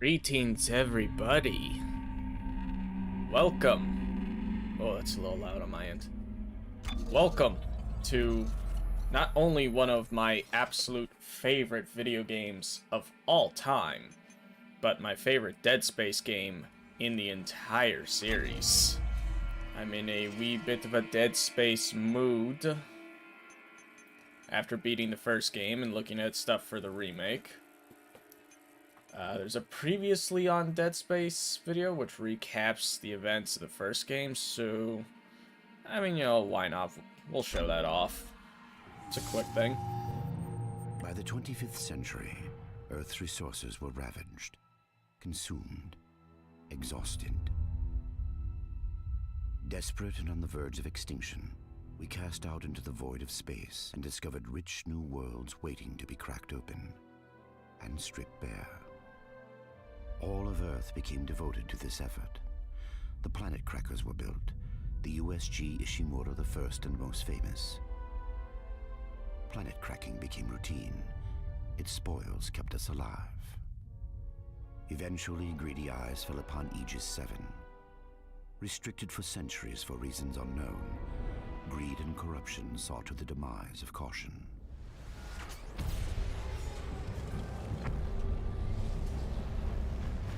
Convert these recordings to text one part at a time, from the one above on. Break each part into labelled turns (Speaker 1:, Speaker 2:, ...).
Speaker 1: Greetings, everybody. Welcome. Oh, that's a little loud on my end. Welcome to not only one of my absolute favorite video games of all time, but my favorite Dead Space game in the entire series. I'm in a wee bit of a Dead Space mood after beating the first game and looking at stuff for the remake. There's a previously on Dead Space video which recaps the events of the first game, so I mean, why not? We'll show that off. It's a quick thing.
Speaker 2: By the 25th century, Earth's resources were ravaged, consumed, exhausted. Desperate and on the verge of extinction, we cast out into the void of space and discovered rich new worlds waiting to be cracked open and stripped bare. All of Earth became devoted to this effort. The planet crackers were built, the USG Ishimura the first and most famous. Planet cracking became routine. Its spoils kept us alive. Eventually, greedy eyes fell upon Aegis 7. Restricted for centuries for reasons unknown, greed and corruption saw to the demise of caution.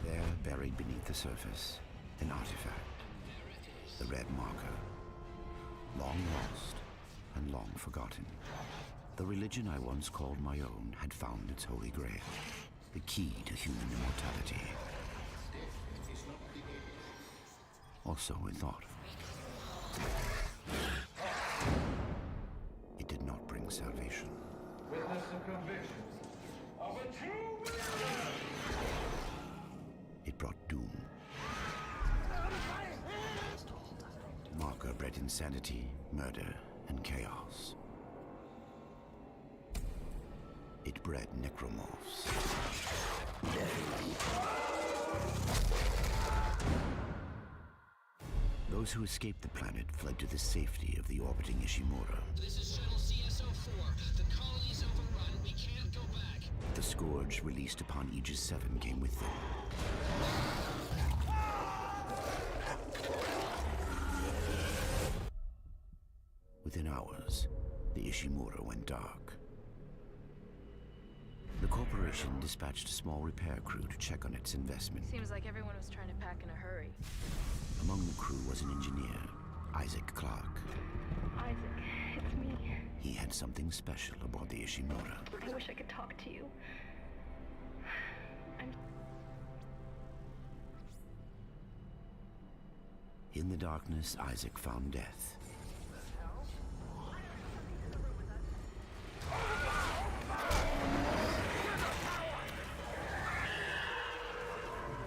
Speaker 2: There, buried beneath the surface, an artifact, the red marker, long lost and long forgotten. The religion I once called my own had found its holy grail, the key to human immortality. Or so we thought. It did not bring salvation.
Speaker 3: Witness the convictions of a true
Speaker 2: It brought doom. Marker bred insanity, murder, and chaos. It bred necromorphs. Those who escaped the planet fled to the safety of the orbiting Ishimura.
Speaker 4: This is Shuttle CS-04. The colony's overrun. We can't go back.
Speaker 2: The scourge released upon Aegis 7 came with them. Within hours, the Ishimura went dark. The corporation dispatched a small repair crew to check on its investment.
Speaker 5: Seems like everyone was trying to pack in a hurry.
Speaker 2: Among the crew was an engineer, Isaac Clarke.
Speaker 6: Isaac, it's me.
Speaker 2: He had something special aboard the Ishimura.
Speaker 6: I wish I could talk to you.
Speaker 2: In the darkness, Isaac found death.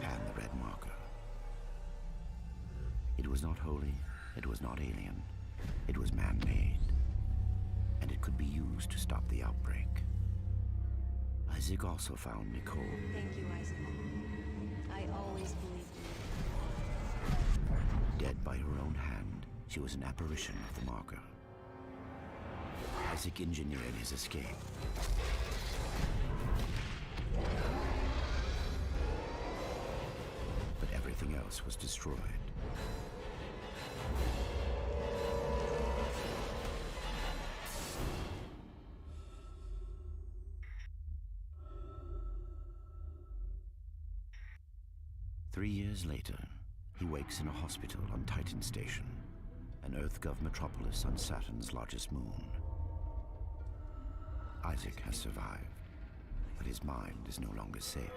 Speaker 2: And the red marker. It was not holy, it was not alien, it was man-made. And it could be used to stop the outbreak. Isaac also found Nicole.
Speaker 7: Thank you, Isaac. I always believed in
Speaker 2: Dead by her own hand, she was an apparition of the marker. Isaac engineered his escape. But everything else was destroyed. Three years later, he wakes in a hospital on Titan Station, an EarthGov metropolis on Saturn's largest moon. Isaac has survived, but his mind is no longer safe.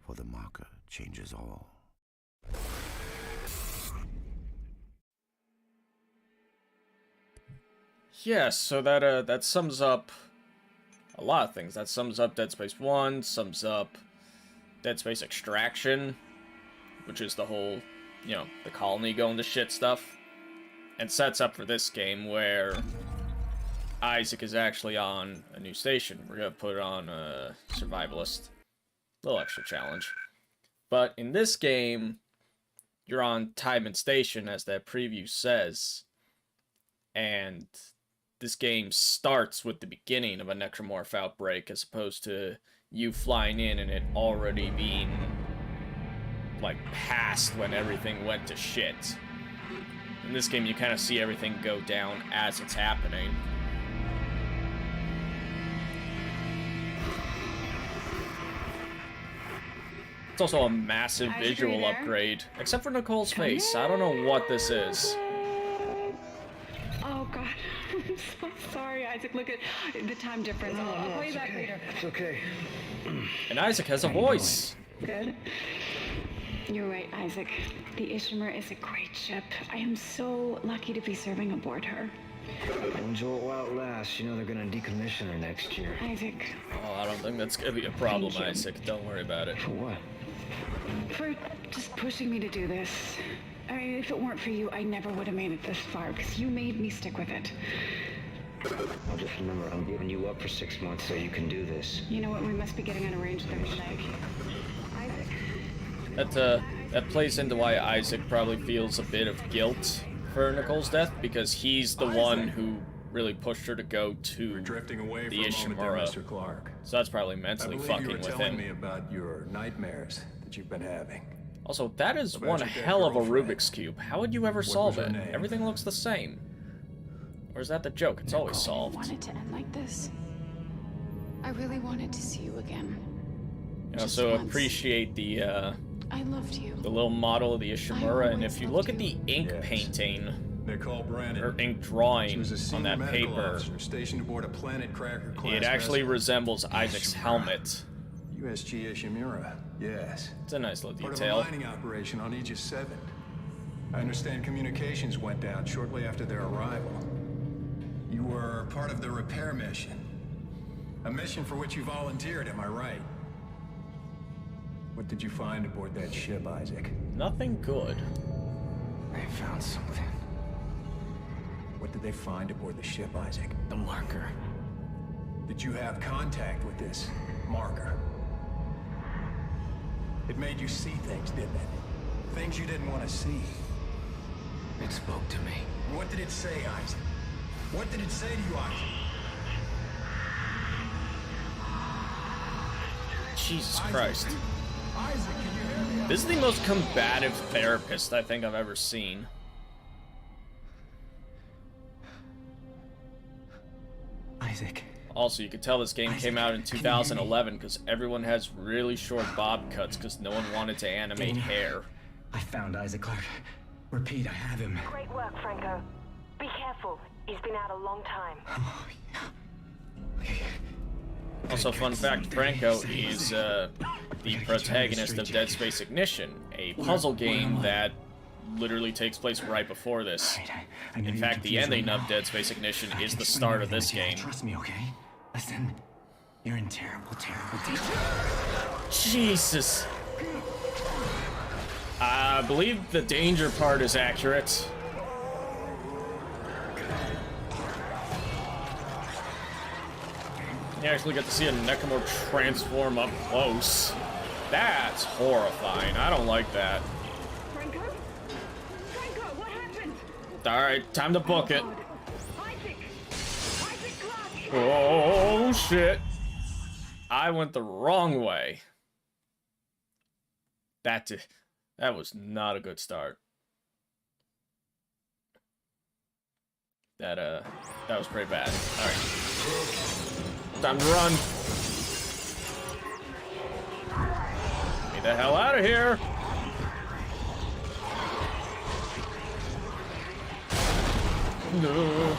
Speaker 2: For the marker changes all.
Speaker 1: Yeah, so that sums up a lot of things. That sums up Dead Space 1, sums up Dead Space Extraction, which is the whole, the colony going to shit stuff, and sets up for this game where Isaac is actually on a new station. We're gonna put it on a survivalist. Little extra challenge. But in this game, you're on time and station, as that preview says, and this game starts with the beginning of a necromorph outbreak, as opposed to you flying in and it already being, like, past when everything went to shit. In this game, you kind of see everything go down as it's happening. It's also a massive visual upgrade, except for Nicole's face. I don't know what this is.
Speaker 6: Oh God, I'm so sorry, Isaac. Look at the time difference. I'll call you back later.
Speaker 3: It's okay.
Speaker 1: And Isaac has a voice.
Speaker 6: Good. You're right, Isaac. The Ishimura is a great ship. I am so lucky to be serving aboard her.
Speaker 3: When Joel outlasts, you know they're gonna decommission her next year.
Speaker 6: Isaac,
Speaker 1: Oh, I don't think that's gonna be a problem, Isaac. Don't worry about it.
Speaker 3: For what?
Speaker 6: for just pushing me to do this. I mean, if it weren't for you, I never would have made it this far, because you made me stick with it.
Speaker 3: I'll just remember, I'm giving you up for 6 months so you can do this.
Speaker 6: You know what? We must be getting on a range Thursday. Isaac.
Speaker 1: That plays into why Isaac probably feels a bit of guilt for Nicole's death, because he's the one who really pushed her to go to
Speaker 8: Drifting away
Speaker 1: the
Speaker 8: for a moment there,
Speaker 1: Ishimura.
Speaker 8: Mr. Clark.
Speaker 1: So that's probably
Speaker 8: I
Speaker 1: mentally
Speaker 8: believe
Speaker 1: fucking
Speaker 8: you were
Speaker 1: with
Speaker 8: telling
Speaker 1: him.
Speaker 8: me about your nightmares that you've been having.
Speaker 1: Also, that is
Speaker 8: About
Speaker 1: one
Speaker 8: your dead
Speaker 1: hell of a
Speaker 8: girlfriend.
Speaker 1: Rubik's Cube. How would you ever
Speaker 8: was
Speaker 1: solve
Speaker 8: her
Speaker 1: it?
Speaker 8: name?
Speaker 1: Everything looks the same. Or is that the joke? It's always
Speaker 6: I
Speaker 1: solved.
Speaker 6: wanted to end like this. I really wanted to see you again.
Speaker 1: You know,
Speaker 6: Just
Speaker 1: so
Speaker 6: once.
Speaker 1: appreciate the
Speaker 6: I loved you.
Speaker 1: little model of the Ishimura, and
Speaker 6: always
Speaker 1: if you
Speaker 6: loved
Speaker 1: look at
Speaker 6: you.
Speaker 1: the ink
Speaker 8: Yes.
Speaker 1: painting,
Speaker 8: Nicole Brennan.
Speaker 1: or ink
Speaker 8: She
Speaker 1: drawing
Speaker 8: was a
Speaker 1: on
Speaker 8: senior
Speaker 1: that
Speaker 8: medical
Speaker 1: paper,
Speaker 8: officer stationed aboard a Planet Cracker class
Speaker 1: it actually
Speaker 8: vessel.
Speaker 1: resembles Isaac's helmet.
Speaker 8: USG Ishimura, yes.
Speaker 1: It's a nice little
Speaker 8: Part
Speaker 1: detail.
Speaker 8: of a mining operation on Aegis 7. I understand communications went down shortly after their arrival. You were part of the repair mission. A mission for which you volunteered, am I right? What did you find aboard that ship, Isaac?
Speaker 1: Nothing good.
Speaker 3: They found something.
Speaker 8: What did they find aboard the ship, Isaac?
Speaker 3: The marker.
Speaker 8: Did you have contact with this marker? It made you see things, didn't it? Things you didn't want to see.
Speaker 3: It spoke to me.
Speaker 8: What did it say, Isaac? What did it say to you, Isaac?
Speaker 1: Jesus Christ.
Speaker 8: Isaac, can you hear me?
Speaker 1: This is the most combative therapist I think I've ever seen.
Speaker 3: Isaac.
Speaker 1: Also, you could tell this game came out in
Speaker 3: Isaac, can you hear me?
Speaker 1: 2011 because everyone has really short bob cuts because no one wanted to animate
Speaker 3: Dana.
Speaker 1: hair.
Speaker 3: I found Isaac Clark. Repeat, I have him.
Speaker 9: Great work, Franco. Be careful. He's been out a long time.
Speaker 3: Oh, yeah.
Speaker 1: Also, fun fact, Franco is the protagonist of Dead Space Ignition, a puzzle game that literally takes place right before this.
Speaker 3: I know
Speaker 1: In
Speaker 3: you're
Speaker 1: fact, the
Speaker 3: confused
Speaker 1: ending
Speaker 3: right
Speaker 1: of
Speaker 3: now.
Speaker 1: Dead Space Ignition
Speaker 3: I
Speaker 1: is
Speaker 3: can
Speaker 1: the
Speaker 3: explain
Speaker 1: start of
Speaker 3: everything
Speaker 1: this
Speaker 3: to you.
Speaker 1: game.
Speaker 3: Trust me, okay? Listen, you're in terrible, terrible danger.
Speaker 1: Jesus. I believe the danger part is accurate. You actually get to see a Necromorph transform up close. That's horrifying. I don't like that.
Speaker 6: Franco? Franco, what happened?
Speaker 1: Alright, time to book it.
Speaker 6: Isaac! Isaac Clark!
Speaker 1: Oh, shit. I went the wrong way. That was not a good start. That was pretty bad. Alright. Time to run. Get me the hell out of here. No.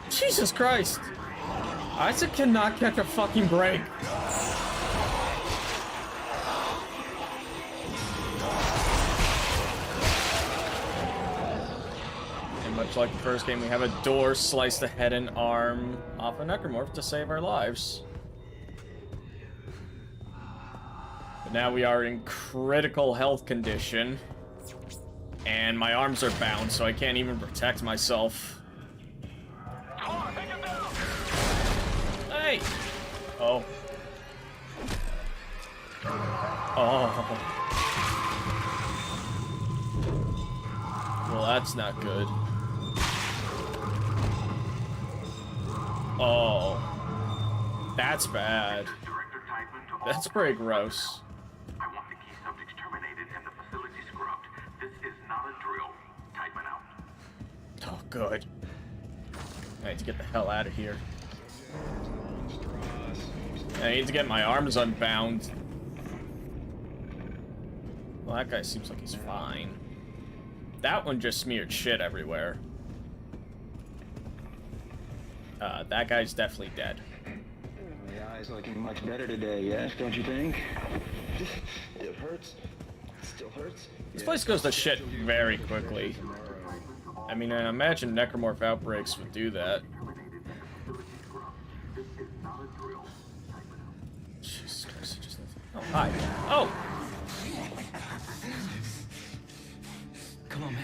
Speaker 1: Jesus Christ. Isaac cannot catch a fucking break. And much like the first game, we have a door slice the head and arm off a necromorph to save our lives. But now we are in critical health condition. And my arms are bound, so I can't even protect myself. Hey! Oh. Oh. Well, that's not good. Oh. That's bad. That's pretty gross.
Speaker 10: I want the key subjects terminated and the facility scrubbed. This is not a drill. Tideman out.
Speaker 1: Oh, good. I need to get the hell out of here. I need to get my arms unbound. Well, that guy seems like he's fine. That one just smeared shit everywhere. That guy's definitely dead.
Speaker 3: The eye's looking much better today, yes? Don't you think? It hurts. It still hurts.
Speaker 1: This place goes to shit very quickly. I mean, I imagine necromorph outbreaks would do that. Jesus Christ, it just... Oh, hi. Oh!
Speaker 3: Come on, man.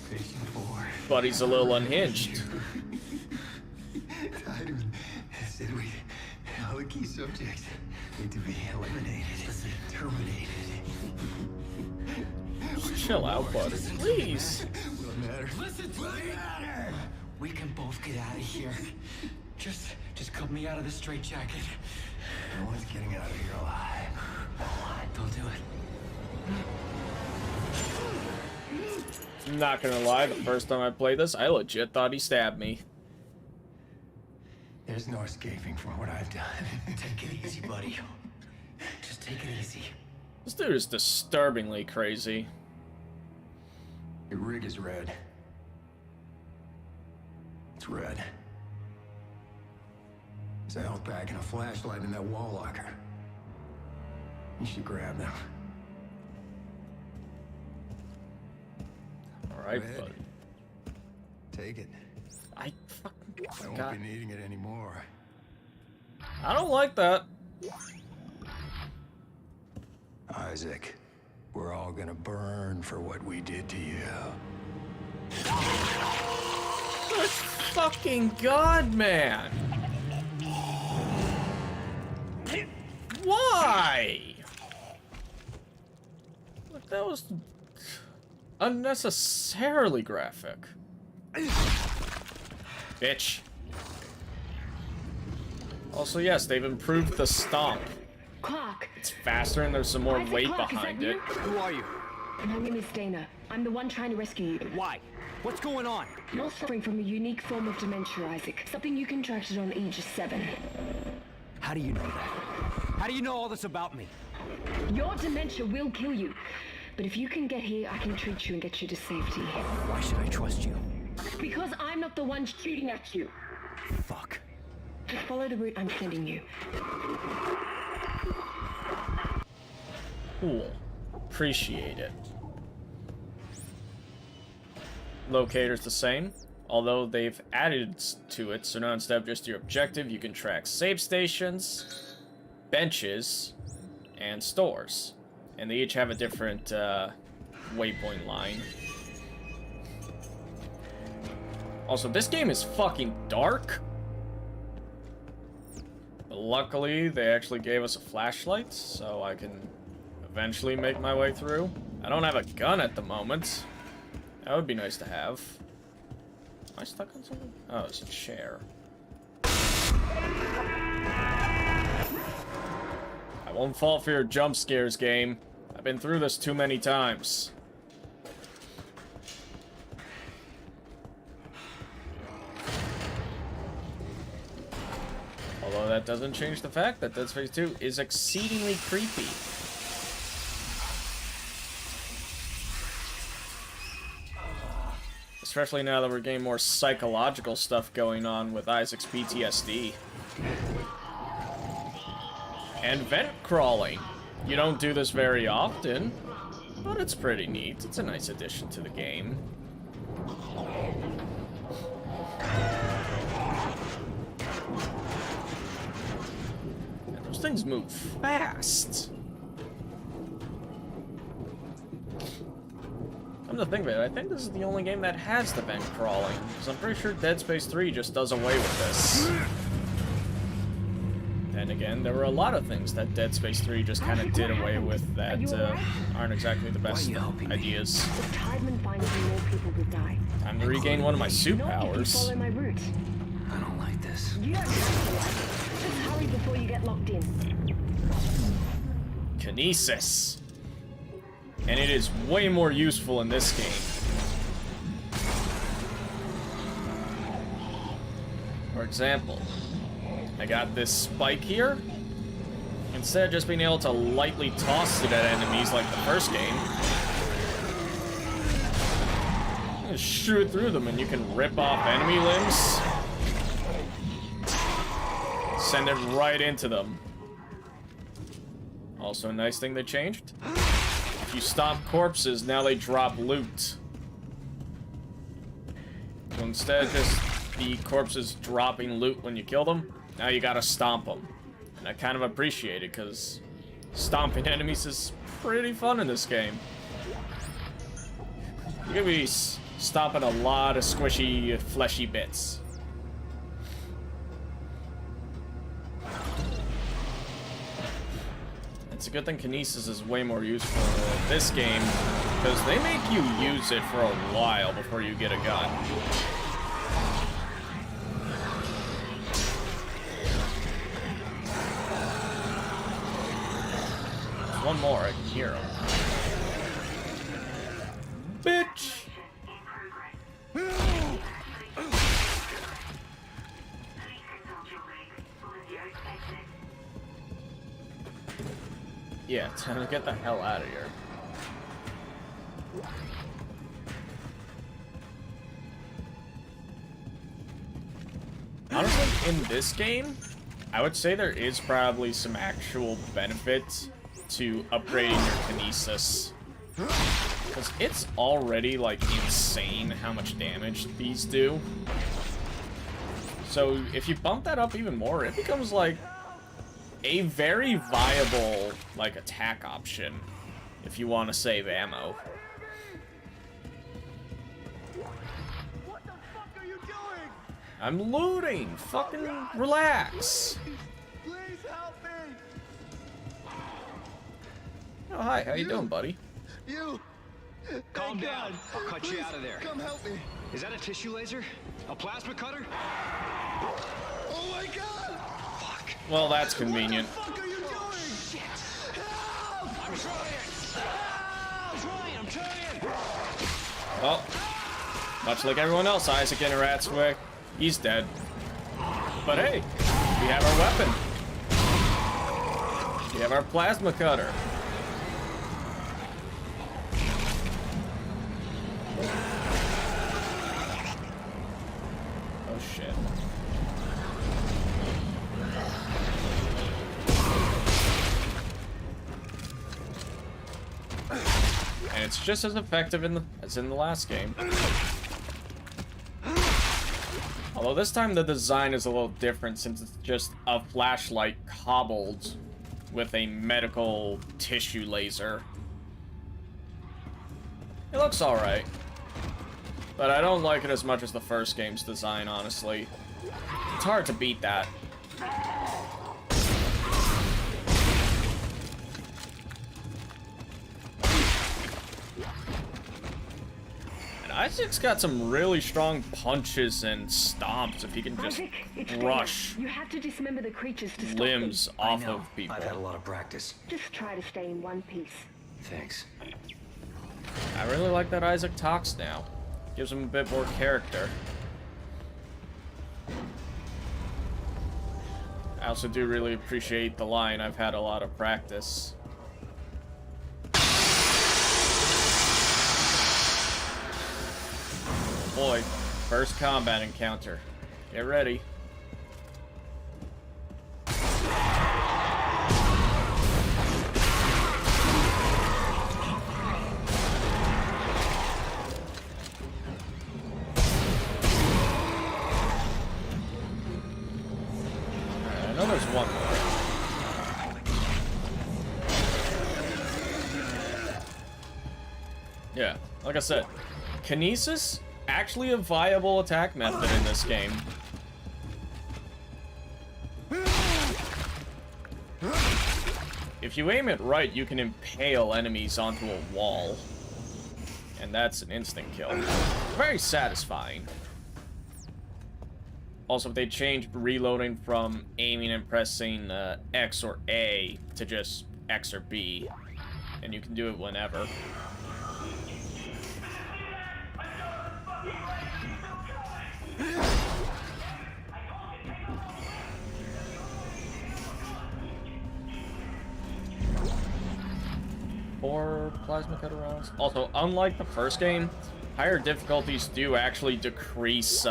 Speaker 3: Patient 4.
Speaker 1: Buddy's a little unhinged.
Speaker 3: Tideman said all the key subjects need to be eliminated, terminated.
Speaker 1: Chill out, buddy. Please.
Speaker 3: What matter? Listen to me. Matter. We can both get out of here. Just cut me out of this straitjacket. No one's getting out of here alive. Don't do it.
Speaker 1: Not gonna lie, the first time I played this, I legit thought he stabbed me.
Speaker 3: There's no escaping from what I've done. Take it easy, buddy. Just take it easy.
Speaker 1: This dude is disturbingly crazy.
Speaker 8: Your rig is red. It's red. There's a health pack and a flashlight in that wall locker. You should grab them.
Speaker 1: Alright, buddy.
Speaker 8: Take it.
Speaker 1: I fucking
Speaker 8: I won't
Speaker 1: got...
Speaker 8: be needing it anymore.
Speaker 1: I don't like that.
Speaker 8: Isaac, we're all gonna burn for what we did to you.
Speaker 1: Good fucking god, man. Why? Look, that was unnecessarily graphic. Bitch. Also, yes, they've improved the stomp.
Speaker 6: Clark!
Speaker 1: It's faster and there's some more
Speaker 6: Isaac
Speaker 1: weight
Speaker 6: Clarke,
Speaker 1: behind
Speaker 6: is
Speaker 1: it.
Speaker 6: that you?
Speaker 11: Who are you?
Speaker 6: My name is Dana. I'm the one trying to rescue you.
Speaker 11: Why? What's going on?
Speaker 6: You're suffering from a unique form of dementia, Isaac. Something you contracted on Aegis 7.
Speaker 11: How do you know that? How do you know all this about me?
Speaker 6: Your dementia will kill you. But if you can get here, I can treat you and get you to safety.
Speaker 11: Why should I trust you?
Speaker 6: Because I'm not the one shooting at you.
Speaker 11: Fuck.
Speaker 6: Just follow the route I'm sending you.
Speaker 1: Cool. Appreciate it. Locator's the same, although they've added to it, so now instead of just your objective, you can track save stations, benches, and stores. And they each have a different waypoint line. Also, this game is fucking dark. But luckily, they actually gave us a flashlight, so I can eventually make my way through. I don't have a gun at the moment. That would be nice to have. Am I stuck on something? Oh, it's a chair. I won't fall for your jump scares, game. I've been through this too many times. Although that doesn't change the fact that Dead Space 2 is exceedingly creepy. Especially now that we're getting more psychological stuff going on with Isaac's PTSD. And vent crawling. You don't do this very often, but it's pretty neat. It's a nice addition to the game. And those things move fast. Come to think of it, I think this is the only game that has the vent crawling, because I'm pretty sure Dead Space 3 just does away with this. And then again, there were a lot of things that Dead Space 3 just kind of did away with that aren't exactly the best ideas.
Speaker 9: If Tideman finds you, more people will die.
Speaker 1: Time to regain one of my suit
Speaker 9: Not if you
Speaker 1: powers.
Speaker 9: follow my route.
Speaker 11: I don't like this.
Speaker 9: You don't have to like it. Just hurry before you get locked in.
Speaker 1: Kinesis. And it is way more useful in this game. For example, I got this spike here. Instead of just being able to lightly toss it at enemies like the first game, you just shoot it through them and you can rip off enemy limbs. Send it right into them. Also a nice thing they changed. If you stomp corpses, now they drop loot. So instead of just the corpses dropping loot when you kill them, now you gotta stomp them. And I kind of appreciate it, because stomping enemies is pretty fun in this game. You're gonna be stomping a lot of squishy, fleshy bits. It's a good thing Kinesis is way more useful in this game, because they make you use it for a while before you get a gun. There's one more, I can hear him. Bitch! Yeah, time to get the hell out of here. Honestly, in this game, I would say there is probably some actual benefit to upgrading your Kinesis. Because it's already, like, insane how much damage these do. So, if you bump that up even more, it becomes, like, a very viable, like, attack option if you want to save ammo.
Speaker 3: What the fuck are you doing?
Speaker 1: I'm looting! Fucking relax!
Speaker 3: Please help me!
Speaker 1: Oh, hi, how you doing, buddy?
Speaker 3: You!
Speaker 11: Calm down. I'll cut you out of there.
Speaker 3: Come help me!
Speaker 11: Is that a tissue laser? A plasma cutter?
Speaker 3: Oh my god!
Speaker 11: Fuck.
Speaker 1: Well, that's convenient.
Speaker 3: What the fuck are you doing?
Speaker 11: Shit.
Speaker 3: Help!
Speaker 11: I'm trying. I'm trying.
Speaker 1: Well, much like everyone else Isaac interacts with, he's dead. But hey, we have our weapon. We have our plasma cutter. Oh shit. And it's just as effective as in the last game. Although this time the design is a little different since it's just a flashlight cobbled with a medical tissue laser. It looks alright. But I don't like it as much as the first game's design, honestly. It's hard to beat that. And Isaac's got some really strong punches and stomps if he can just
Speaker 9: Isaac, it's
Speaker 1: rush
Speaker 9: fair. You have to dismember the creatures to stop
Speaker 1: limbs
Speaker 9: them.
Speaker 1: off of people.
Speaker 11: I've had a lot of practice.
Speaker 9: Just try to stay in one piece.
Speaker 11: Thanks.
Speaker 1: I really like that Isaac talks now. Gives him a bit more character. I also do really appreciate the line, "I've had a lot of practice." Boy, first combat encounter. Get ready. I know there's one more. Yeah, like I said, Kinesis, actually a viable attack method in this game. if you aim it right, you can impale enemies onto a wall. And that's an instant kill. Very satisfying. Also, if they change reloading from aiming and pressing X or A to just X or B, and you can do it whenever. Or plasma cutter rounds. Also, unlike the first game, higher difficulties do actually decrease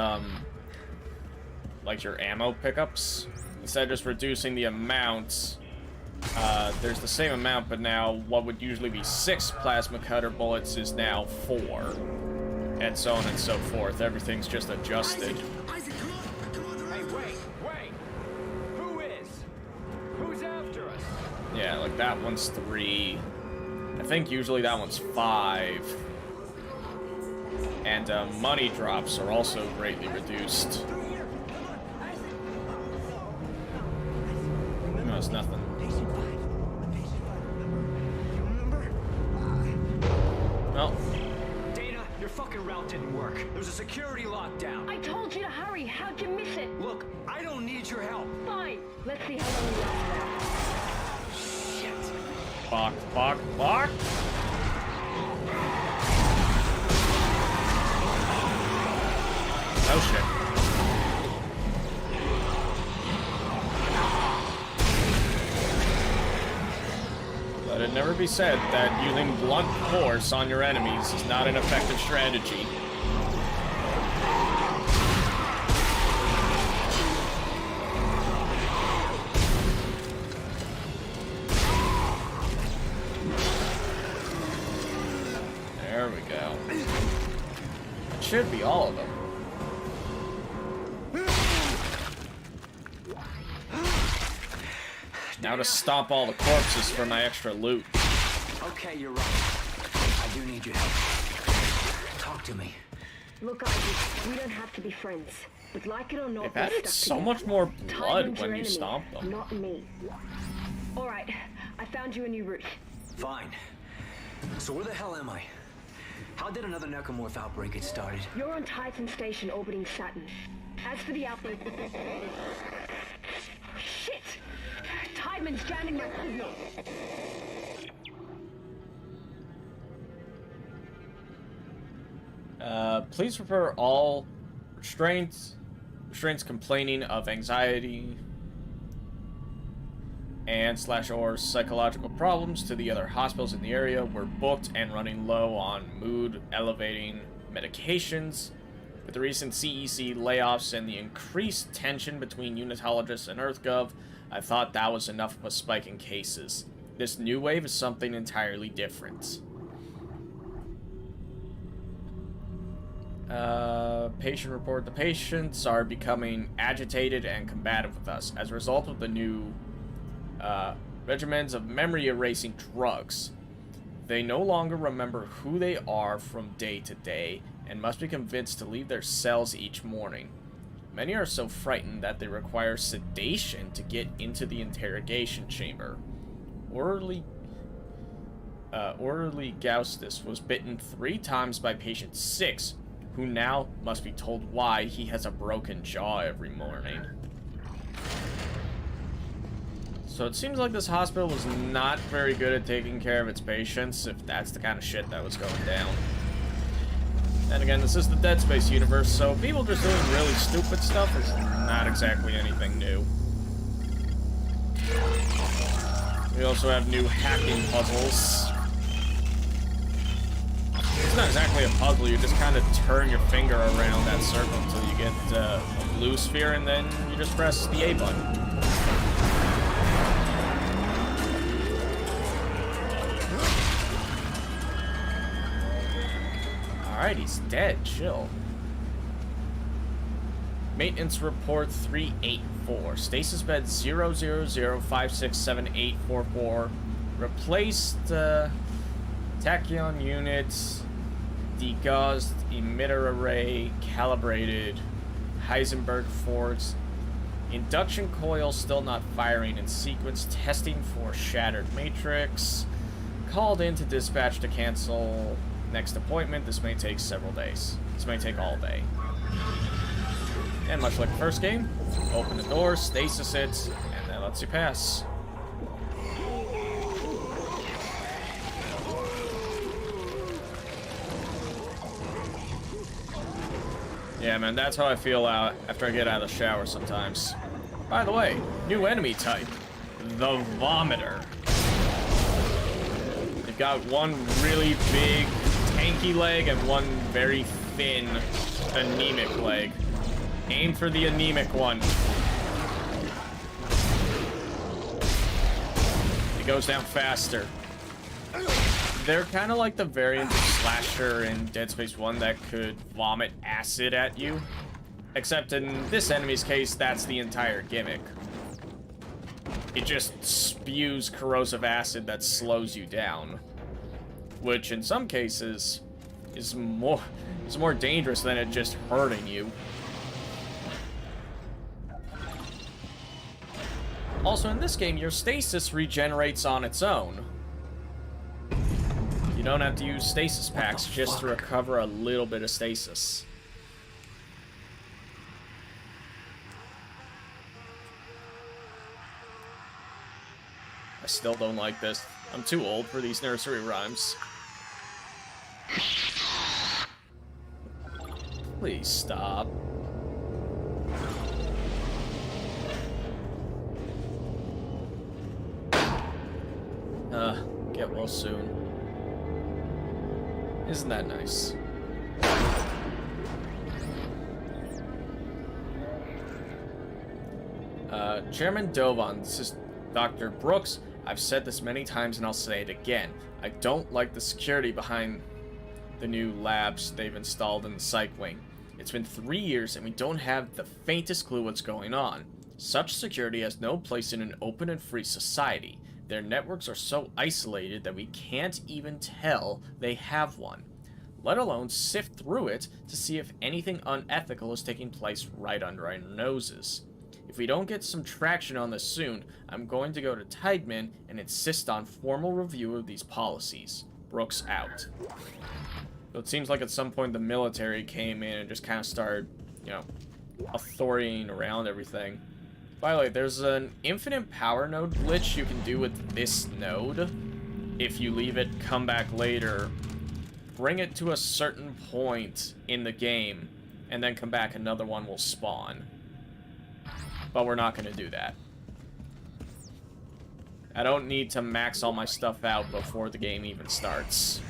Speaker 1: like your ammo pickups. Instead of just reducing the amount, there's the same amount, but now what would usually be 6 plasma cutter bullets is now 4. And so on and so forth. Everything's just adjusted.
Speaker 11: Isaac, come on, hey, wait. Who is? Who's after us?
Speaker 1: Yeah, like that one's 3. I think usually that one's 5. And money drops are also greatly reduced. No, it's nothing. Well.
Speaker 11: Dana, your fucking route didn't work. There was a security lockdown.
Speaker 5: I told you to hurry. How'd you miss it?
Speaker 11: Look, I don't need your help.
Speaker 5: Fine. Let's see how long you last.
Speaker 11: Shit.
Speaker 1: Fuck. Oh shit. Let it never be said that using blunt force on your enemies is not an effective strategy. There we go. It should be all of them. Now to stomp all the corpses for my extra loot.
Speaker 11: Okay, you're right. I do need your help. Talk to me.
Speaker 5: Look, Isaac, we don't have to be friends. But like it or not,
Speaker 1: They've added so much more blood when you stomp them.
Speaker 5: Not me. Alright, I found you a new route.
Speaker 11: Fine. So where the hell am I? How did another necromorph outbreak get started?
Speaker 5: You're on Titan Station orbiting Saturn. As for the outbreak... Shit! Tideman's jamming my signal.
Speaker 1: Please refer all restraints complaining of anxiety and /or psychological problems to the other hospitals in the area. We're booked and running low on mood elevating medications. With the recent CEC layoffs and the increased tension between unitologists and EarthGov, I thought that was enough of a spike in cases. This new wave is something entirely different. Patient report. The patients are becoming agitated and combative with us as a result of the new regimens of memory erasing drugs. They no longer remember who they are from day to day and must be convinced to leave their cells each morning. Many are so frightened that they require sedation to get into the interrogation chamber. Orderly Gaustus was bitten 3 times by patient 6, who now must be told why he has a broken jaw every morning. So it seems like this hospital was not very good at taking care of its patients, if that's the kind of shit that was going down. And again, this is the Dead Space universe, so people just doing really stupid stuff is not exactly anything new. We also have new hacking puzzles. It's not exactly a puzzle, you just kind of turn your finger around that circle until you get a blue sphere, and then you just press the A button. Alright, he's dead. Chill. Maintenance report 384. Stasis bed 000567844. Replaced tachyon units. Degaussed emitter array. Calibrated. Heisenberg forks. Induction coil still not firing in sequence. Testing for shattered matrix. Called in to dispatch to cancel next appointment. This may take several days. This may take all day. And much like the first game, open the door, stasis it, and that lets you pass. Yeah, man, that's how I feel out after I get out of the shower sometimes. By the way, new enemy type, the Vomiter. They've got one really big, tanky leg and one very thin, anemic leg. Aim for the anemic one. It goes down faster. They're kind of like the variant of Slasher in Dead Space 1 that could vomit acid at you. Except in this enemy's case, that's the entire gimmick. It just spews corrosive acid that slows you down. Which, in some cases, is more dangerous than it just hurting you. Also, in this game, your stasis regenerates on its own. You don't have to use stasis packs just to recover a little bit of stasis. I still don't like this. I'm too old for these nursery rhymes. Please stop. Get well soon. Isn't that nice? Chairman Dovan, this is Dr. Brooks. I've said this many times and I'll say it again. I don't like the security behind the new labs they've installed in the psych wing. It's been 3 years and we don't have the faintest clue what's going on. Such security has no place in an open and free society. Their networks are so isolated that we can't even tell they have one, let alone sift through it to see if anything unethical is taking place right under our noses. If we don't get some traction on this soon, I'm going to go to Tideman and insist on formal review of these policies. Brooks out. So it seems like at some point the military came in and just kind of started, you know, authoritying around everything. By the way, there's an infinite power node glitch you can do with this node. If you leave it, come back later, bring it to a certain point in the game, and then come back, another one will spawn. But we're not going to do that. I don't need to max all my stuff out before the game even starts.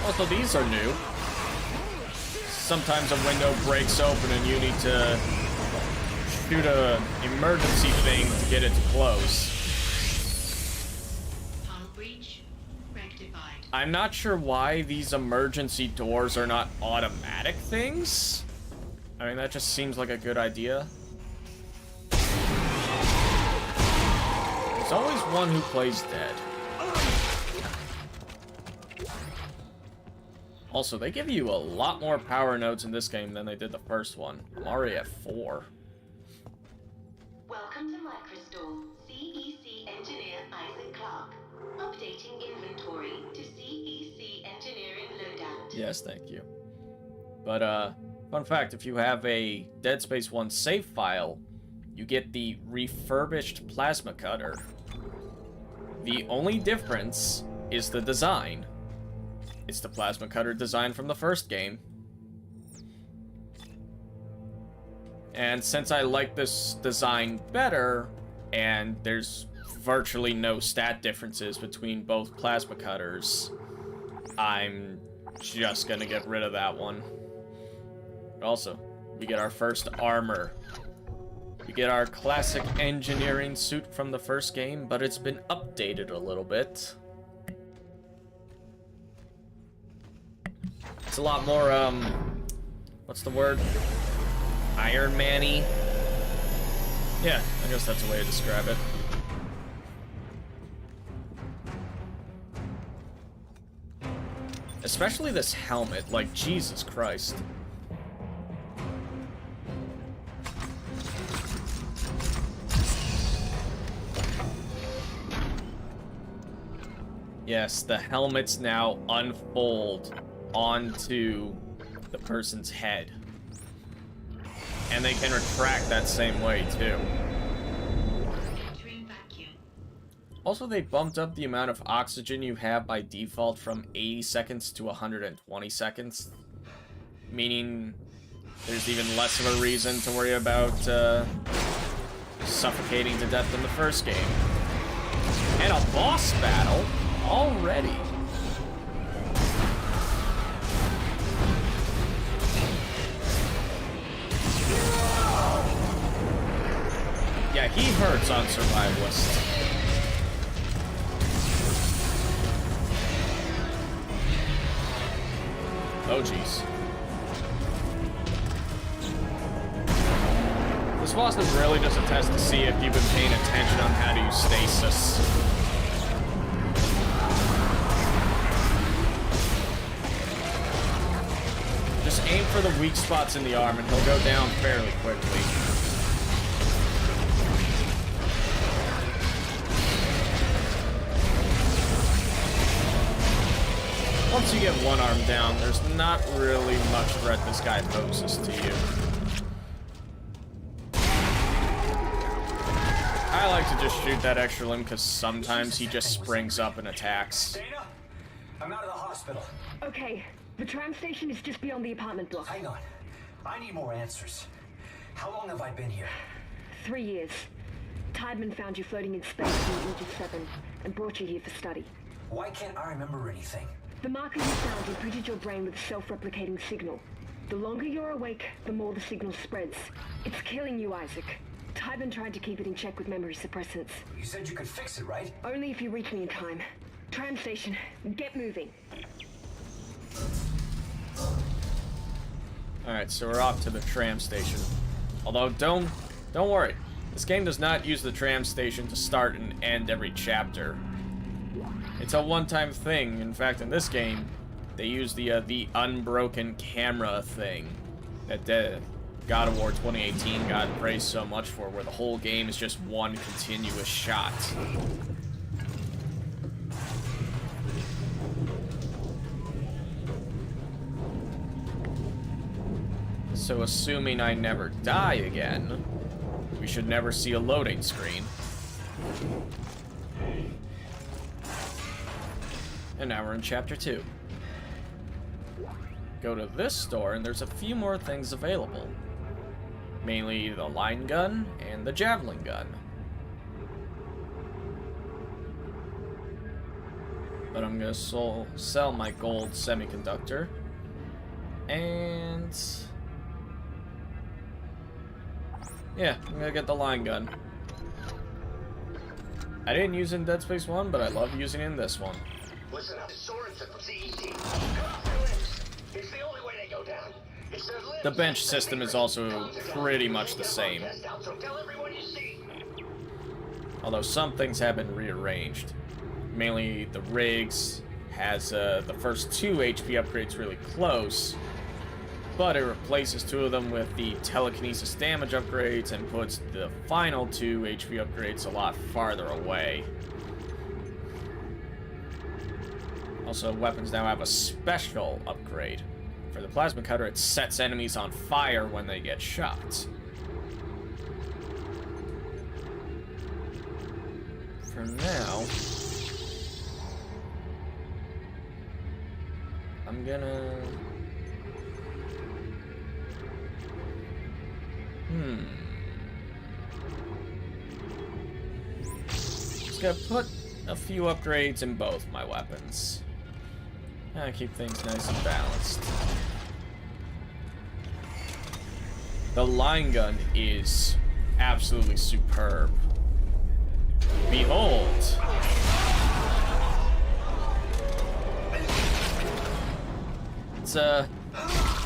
Speaker 1: Also, these are new. Sometimes a window breaks open and you need to shoot an emergency thing to get it to close. I'm not sure why these emergency doors are not automatic things. I mean, that just seems like a good idea. There's always one who plays dead. Also, they give you a lot more power nodes in this game than they did the first one. I'm already at 4.
Speaker 12: Welcome to Microstore. CEC engineer Isaac Clarke. Updating inventory to CEC engineering loadout.
Speaker 1: Yes, thank you. But, fun fact, if you have a Dead Space 1 save file, you get the refurbished plasma cutter. The only difference is the design. It's the plasma cutter design from the first game. And since I like this design better, and there's virtually no stat differences between both plasma cutters, I'm just gonna get rid of that one. But also, we get our first armor. We get our classic engineering suit from the first game, but it's been updated a little bit. It's a lot more, what's the word? Iron Man-y? Yeah, I guess that's a way to describe it. Especially this helmet, like, Jesus Christ. Yes, the helmets now unfold onto the person's head. And they can retract that same way, too. Also, they bumped up the amount of oxygen you have by default from 80 seconds to 120 seconds. Meaning, there's even less of a reason to worry about suffocating to death in the first game. And a boss battle already. Yeah, he hurts on Survivalist. Oh, jeez. This boss is really just a test to see if you've been paying attention on how to use stasis. Just aim for the weak spots in the arm and he'll go down fairly quickly. Once you get one arm down, there's not really much threat this guy poses to you. I like to just shoot that extra limb because sometimes he just springs up and attacks.
Speaker 3: Dana, I'm out of the hospital.
Speaker 5: Okay, the tram station is just beyond the apartment block.
Speaker 3: Hang on. I need more answers. How long have I been here?
Speaker 5: 3 years. Tideman found you floating in space in Aegis 7 and brought you here for study.
Speaker 3: Why can't I remember anything?
Speaker 5: The marker you found imprinted your brain with a self-replicating signal. The longer you're awake, the more the signal spreads. It's killing you, Isaac. Tideman tried to keep it in check with memory suppressants.
Speaker 3: You said you could fix it, right?
Speaker 5: Only if you reach me in time. Tram station, get moving.
Speaker 1: Alright, so we're off to the tram station. Although, don't worry. This game does not use the tram station to start and end every chapter. It's a one-time thing. In fact, in this game, they use the unbroken camera thing that God of War 2018 got praised so much for, where the whole game is just one continuous shot. So assuming I never die again, we should never see a loading screen. And now we're in Chapter 2. Go to this store, and there's a few more things available. Mainly the line gun and the javelin gun. But I'm gonna sell my gold semiconductor. And... yeah, I'm gonna get the line gun. I didn't use it in Dead Space 1, but I love using it in this one.
Speaker 13: Listen up, Sorensen from CEC. It's the only way they go down.
Speaker 1: The bench system is also pretty much the same. Although some things have been rearranged. Mainly the rigs has the first 2 HP upgrades really close, but it replaces 2 of them with the telekinesis damage upgrades and puts the final 2 HP upgrades a lot farther away. Also, weapons now have a special upgrade. For the plasma cutter, it sets enemies on fire when they get shot. For now, I'm gonna... Just gonna put a few upgrades in both my weapons. Keep things nice and balanced. The line gun is absolutely superb. Behold!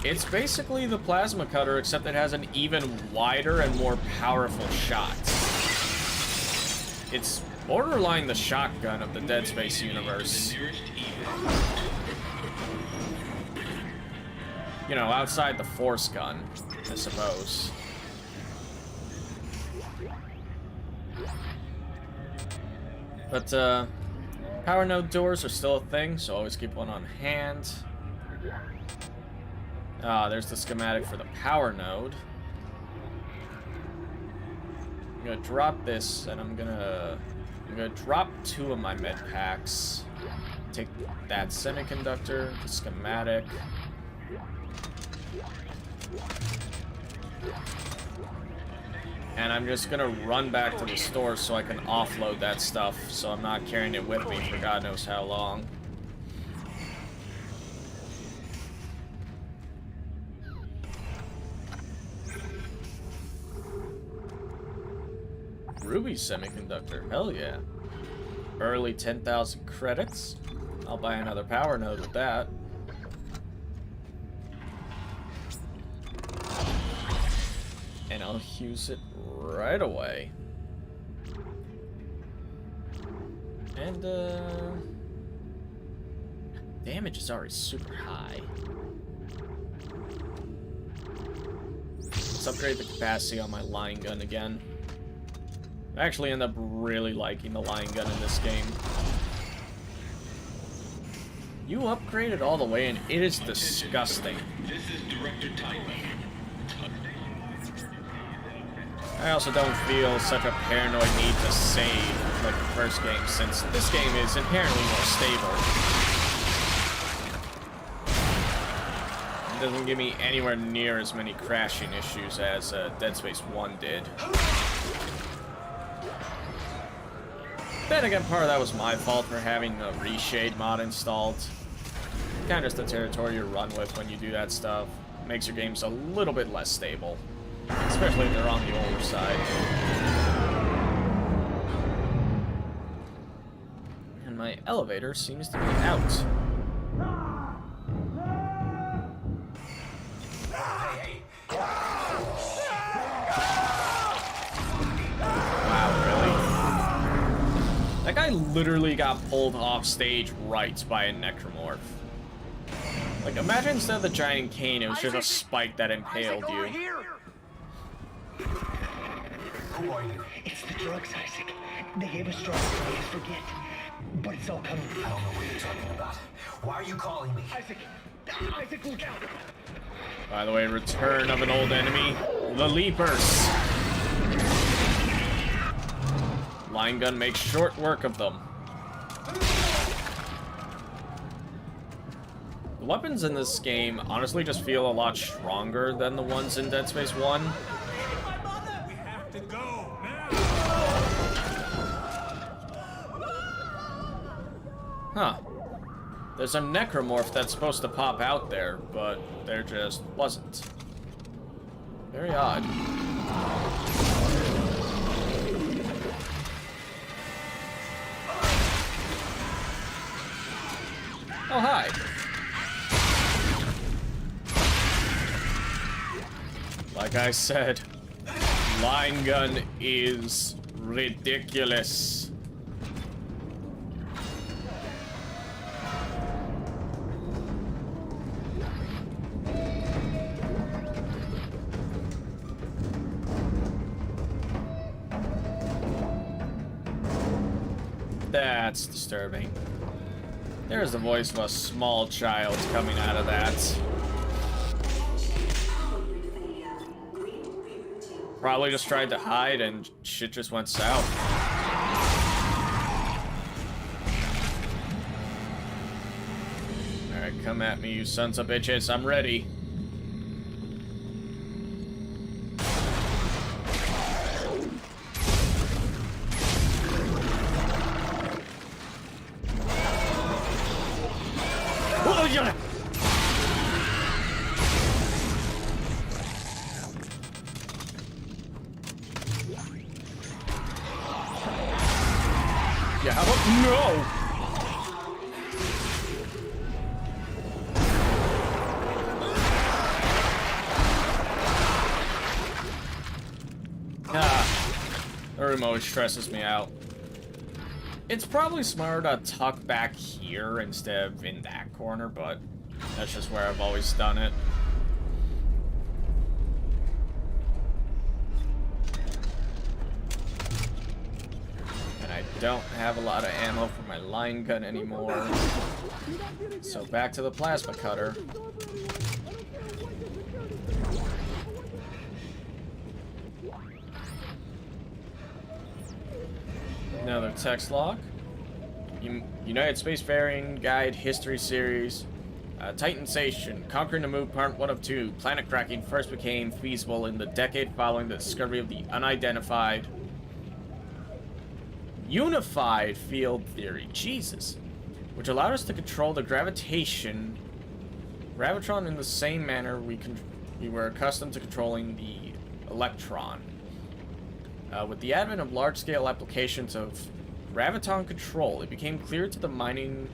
Speaker 1: It's basically the plasma cutter, except it has an even wider and more powerful shot. It's borderline the shotgun of the Dead Space universe. you know, outside the force gun, I suppose. But, power node doors are still a thing, so always keep one on hand. Ah, there's the schematic for the power node. I'm gonna drop this, and I'm gonna drop 2 of my med packs. Take that semiconductor, the schematic. And I'm just gonna run back to the store so I can offload that stuff, so I'm not carrying it with me for God knows how long. Ruby semiconductor, hell yeah. Early 10,000 credits. I'll buy another power node with that. And I'll use it right away. And, damage is already super high. Let's upgrade the capacity on my line gun again. I actually end up really liking the line gun in this game. You upgraded all the way and it is disgusting.
Speaker 10: This is Director Tyler.
Speaker 1: I also don't feel such a paranoid need to save like the first game, since this game is inherently more stable. It doesn't give me anywhere near as many crashing issues as Dead Space 1 did. Then again, part of that was my fault for having the Reshade mod installed. Kind of just the territory you run with when you do that stuff. Makes your games a little bit less stable. Especially if they're on the older side. And my elevator seems to be out. Wow, really? That guy literally got pulled off stage right by a necromorph. Like, imagine instead of the giant cane, it was just a spike that impaled you.
Speaker 3: Who are you?
Speaker 14: It's the drugs, Isaac. They gave us drugs to make us forget. But it's all coming.
Speaker 3: I don't know what you're talking about. Why are you calling me?
Speaker 14: Isaac! Isaac, look out!
Speaker 1: By the way, return of an old enemy, the Leapers. Line gun makes short work of them. The weapons in this game honestly just feel a lot stronger than the ones in Dead Space 1.
Speaker 11: We have to go now.
Speaker 1: Huh. There's a necromorph that's supposed to pop out there, but there just wasn't. Very odd. Oh, hi. Like I said, line gun is ridiculous. That's disturbing. There's the voice of a small child coming out of that. Probably just tried to hide and shit just went south. Alright, come at me, you sons of bitches. I'm ready. Oh, yeah. Yeah, how about no? The room always stresses me out. It's probably smarter to tuck back here instead of in that corner, but that's just where I've always done it. don't have a lot of ammo for my line gun anymore. So back to the plasma cutter. Another text log. United Spacefaring Guide History Series. Titan Station. Conquering the Moon Part 1 of 2. Planet cracking first became feasible in the decade following the discovery of the unidentified unified field theory. Jesus. Which allowed us to control the gravitron in the same manner we were accustomed to controlling the electron. With the advent of large-scale applications of graviton control, it became clear to the mining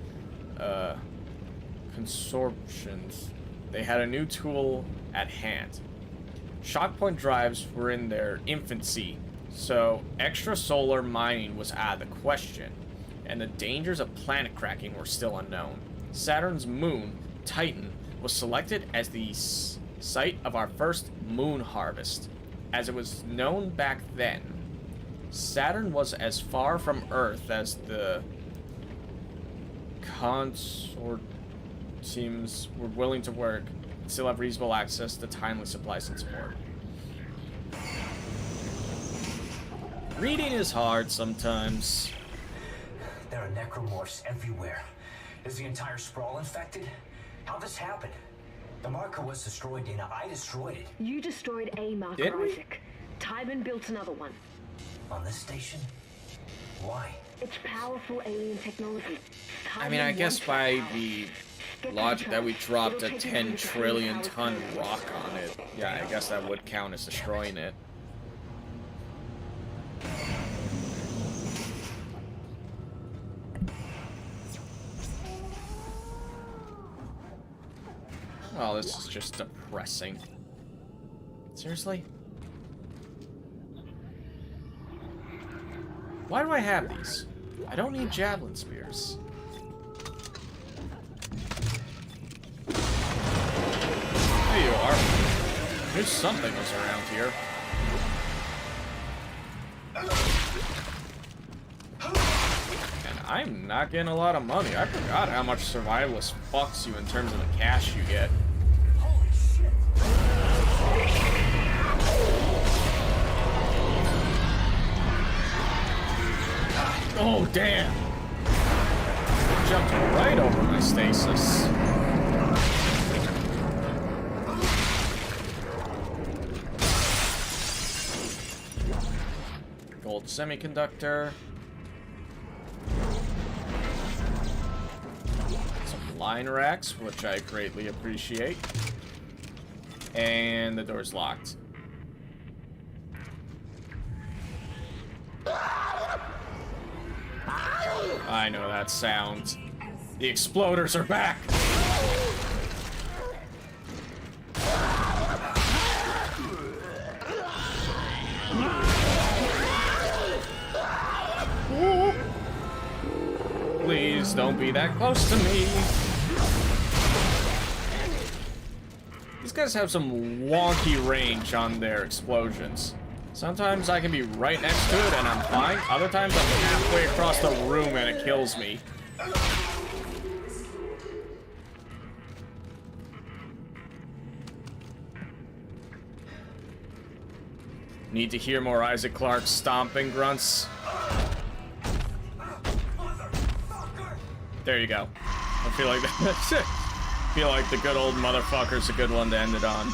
Speaker 1: consortiums they had a new tool at hand. Shockpoint drives were in their infancy, so extrasolar mining was out of the question, and the dangers of planet cracking were still unknown. Saturn's moon, Titan, was selected as the site of our first moon harvest. As it was known back then, Saturn was as far from Earth as the consortiums were willing to work and still have reasonable access to timely supplies and support. Reading is hard sometimes.
Speaker 13: There are necromorphs everywhere. Is the entire sprawl infected? How'd this happen? The marker was destroyed, Dana. I destroyed it.
Speaker 5: You destroyed a marker,
Speaker 1: Did we?
Speaker 5: Isaac. Tybin built another one.
Speaker 13: On this station? Why?
Speaker 5: It's powerful alien technology.
Speaker 1: I mean, I guess by the logic that we dropped a 10 trillion ton rock on it, yeah, I guess that would count as destroying it. Oh, this is just depressing. Seriously? Why do I have these? I don't need javelin spears. There you are. Knew something was around here. And I'm not getting a lot of money. I forgot how much survivalist fucks you in terms of the cash you get. Oh, damn! Jumped right over my stasis. Gold semiconductor. Some line racks, which I greatly appreciate. And the door's locked. I know that sound. The exploders are back! Please don't be that close to me. These guys have some wonky range on their explosions. Sometimes I can be right next to it and I'm fine. Other times I'm halfway across the room and it kills me. Need to hear more Isaac Clarke stomping grunts. There you go. I feel like that. I feel like the good old motherfucker's a good one to end it on.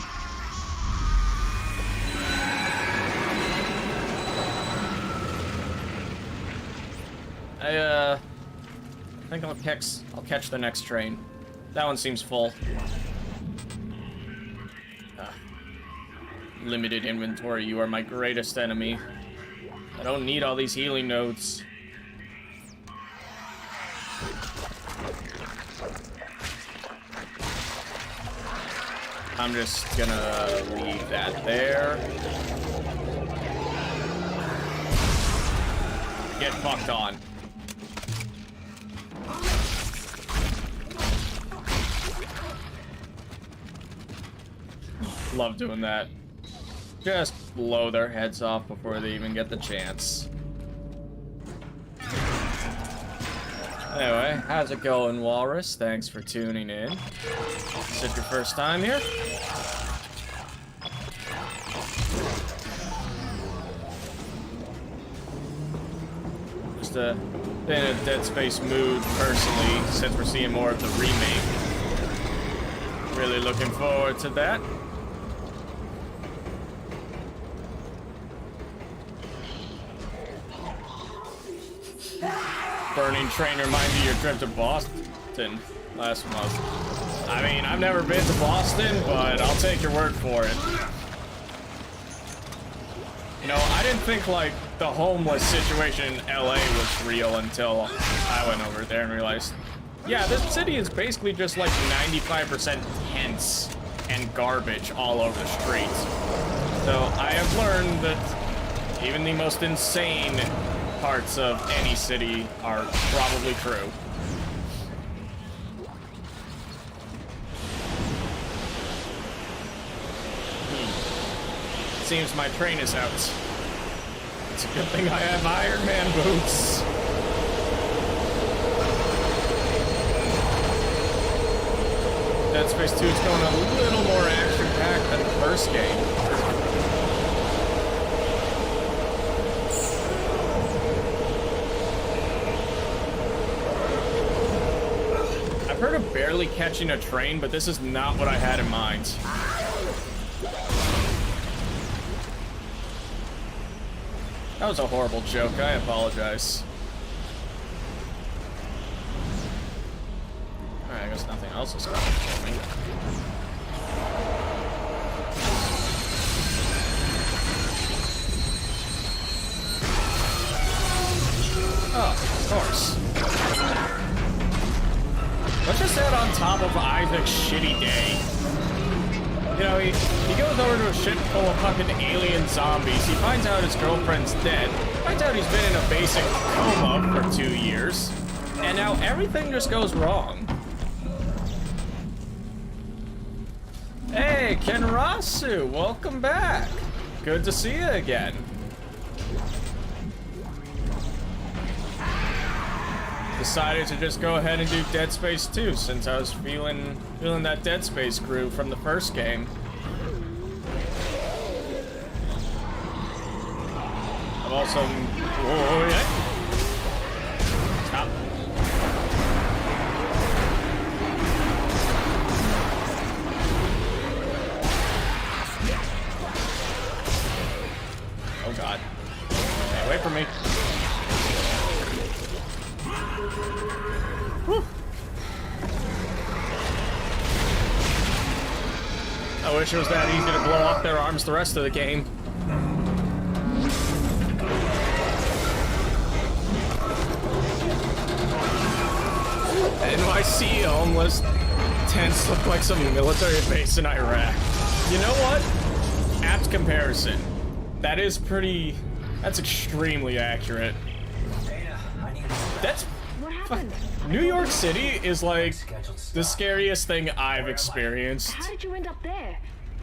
Speaker 1: I think I'll catch the next train. That one seems full. Limited inventory, you are my greatest enemy. I don't need all these healing nodes. I'm just gonna leave that there. Get fucked on. Love doing that. Just blow their heads off before they even get the chance. Anyway, how's it going, Walrus? Thanks for tuning in. Is it your first time here? Just been in a Dead Space mood, personally, since we're seeing more of the remake. Really looking forward to that. Burning train reminds you of your trip to Boston last month. I mean, I've never been to Boston, but I'll take your word for it. You know, I didn't think, like, the homeless situation in LA was real until I went over there and realized, yeah, this city is basically just like 95% tents and garbage all over the streets. So I have learned that even the most insane parts of any city are probably true. Seems my train is out. It's a good thing I have Iron Man boots. Dead Space 2 is going a little more action-packed than the first game. I've heard of barely catching a train, but this is not what I had in mind. That was a horrible joke. I apologize. Alright, I guess nothing else is coming for me. Oh, of course. Let's just add on top of Isaac's shitty day. You know, he goes over to a ship full of fucking alien zombies. He finds out his girlfriend's dead. Finds out he's been in a basic coma for 2 years. And now everything just goes wrong. Hey, Kenrasu, welcome back. Good to see you again. Decided to just go ahead and do Dead Space 2 since I was feeling that Dead Space groove from the first game. I've also... Oh, yeah. Stop. Oh god. Stay away from me. Whew. I wish it was that easy to blow off their arms the rest of the game. NYC homeless tents look like some military base in Iraq. You know what? Apt comparison. That is pretty... That's extremely accurate. That's...
Speaker 5: What happened?
Speaker 1: New York City is like the scariest thing I've experienced.
Speaker 5: How did you end up there?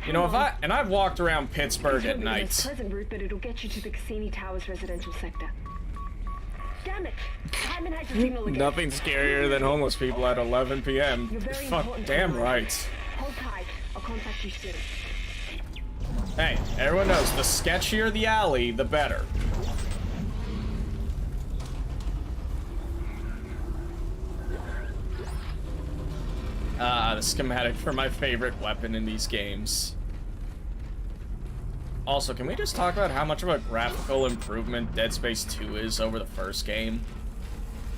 Speaker 1: You know, I've walked around Pittsburgh at night.
Speaker 5: Pleasant route, but it'll get you to the Cassini Towers residential sector. Damn it! Hyman has a signal again.
Speaker 1: Nothing scarier than homeless people at 11 p.m. Fuck, damn right.
Speaker 5: Hold tight. I'll contact you soon.
Speaker 1: Hey, everyone knows the sketchier the alley, the better. The schematic for my favorite weapon in these games. Also, can we just talk about how much of a graphical improvement Dead Space 2 is over the first game?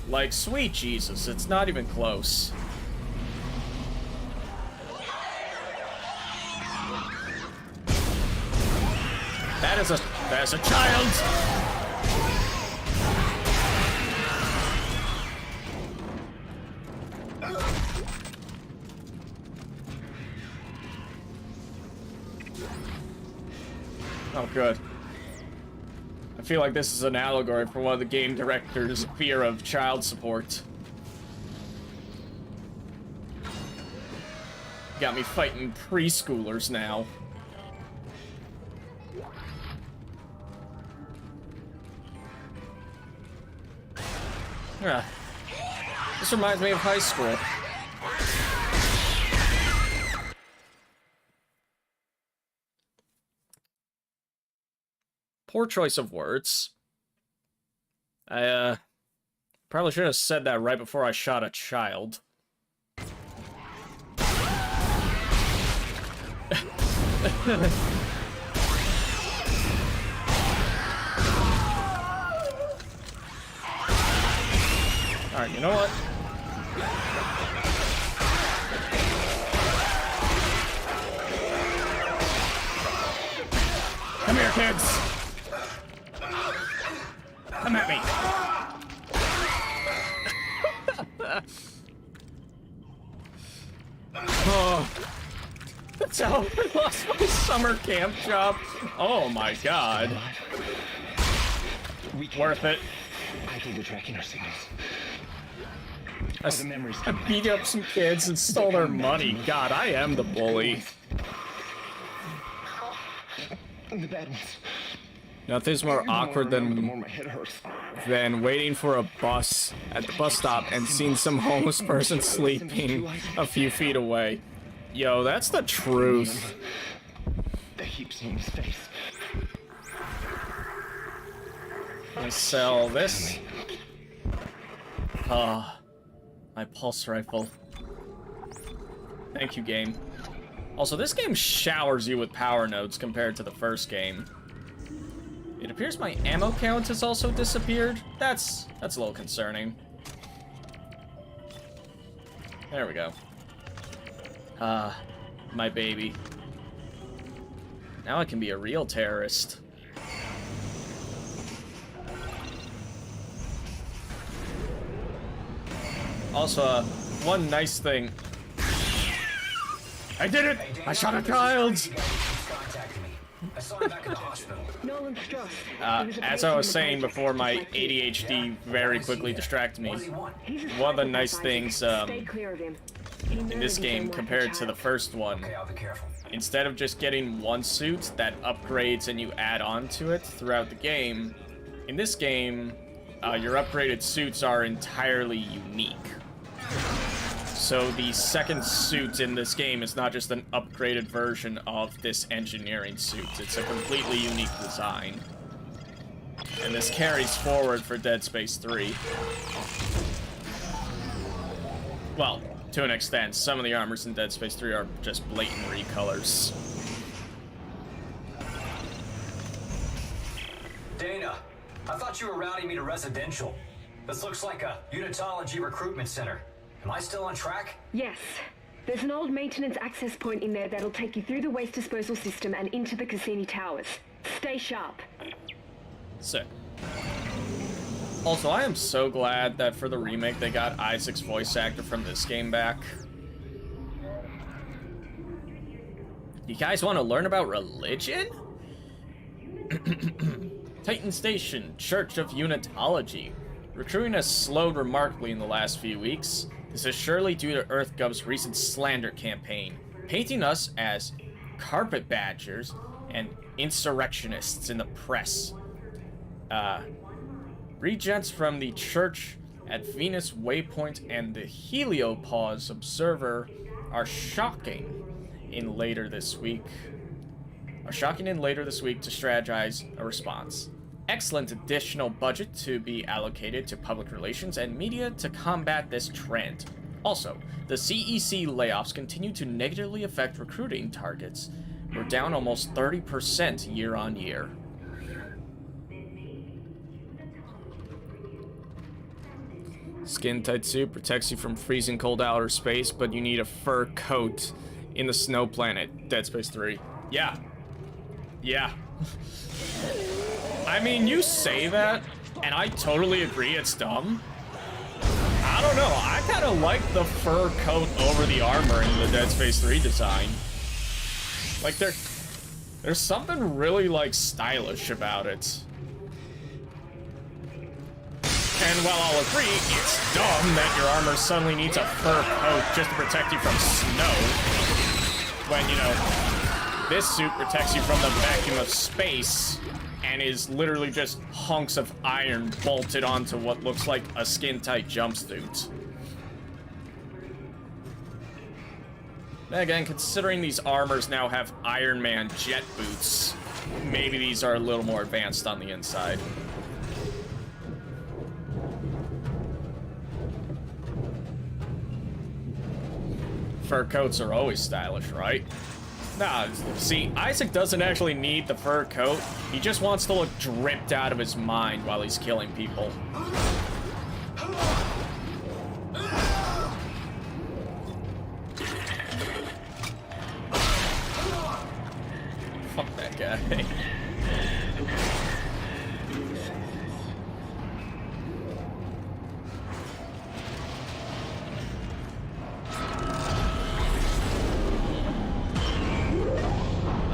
Speaker 1: Like, sweet Jesus, it's not even close. That's a child! Oh, good. I feel like this is an allegory for one of the game director's fear of child support. Got me fighting preschoolers now. This reminds me of high school. Poor choice of words. I, probably should have said that right before I shot a child. Alright, you know what? Come here, kids! Come at me! Oh, that's how I lost my summer camp job. Oh my god. Worth it.
Speaker 14: I think we're tracking our signals.
Speaker 1: I beat up some kids and stole their money. God, I am the bully.
Speaker 14: The bad ones.
Speaker 1: Nothing's more awkward than waiting for a bus at the bus stop and seeing some homeless person sleeping a few feet away. Yo, that's the truth.
Speaker 14: They keep seeing his face.
Speaker 1: I sell this. Ah, my pulse rifle. Thank you, game. Also, this game showers you with power nodes compared to the first game. It appears my ammo count has also disappeared. That's a little concerning. There we go. Ah, my baby. Now I can be a real terrorist. Also, one nice thing. I did it! I shot a child! As I was saying before, my ADHD very quickly distracted me. One of the nice things in this game compared to the first one, instead of just getting one suit that upgrades and you add on to it throughout the game, in this game, your upgraded suits are entirely unique. So the second suit in this game is not just an upgraded version of this engineering suit. It's a completely unique design. And this carries forward for Dead Space 3. Well, to an extent. Some of the armors in Dead Space 3 are just blatant recolors.
Speaker 13: Dana, I thought you were routing me to residential. This looks like a unitology recruitment center. Am I still on track?
Speaker 5: Yes. There's an old maintenance access point in there that'll take you through the waste disposal system and into the Cassini Towers. Stay sharp.
Speaker 1: Sick. Also, I am so glad that for the remake they got Isaac's voice actor from this game back. You guys want to learn about religion? Titan Station, Church of Unitology. Recruiting has slowed remarkably in the last few weeks. This is surely due to EarthGov's recent slander campaign, painting us as carpetbaggers and insurrectionists in the press. Regents from the Church at Venus Waypoint and the Heliopause Observer are shocking in later this week to strategize a response. Excellent additional budget to be allocated to public relations and media to combat this trend. Also, the CEC layoffs continue to negatively affect recruiting targets. We're down almost 30% year on year. Skin-tight suit protects you from freezing cold outer space, but you need a fur coat in the snow planet. Dead Space 3. Yeah. Yeah. I mean, you say that, and I totally agree it's dumb. I don't know, I kind of like the fur coat over the armor in the Dead Space 3 design. Like, there's something really, like, stylish about it. And while I'll agree, it's dumb that your armor suddenly needs a fur coat just to protect you from snow, when, you know, this suit protects you from the vacuum of space, and is literally just hunks of iron bolted onto what looks like a skin-tight jumpsuit. Then again, considering these armors now have Iron Man jet boots, maybe these are a little more advanced on the inside. Fur coats are always stylish, right? Nah, see, Isaac doesn't actually need the fur coat. He just wants to look dripped out of his mind while he's killing people. Fuck that guy.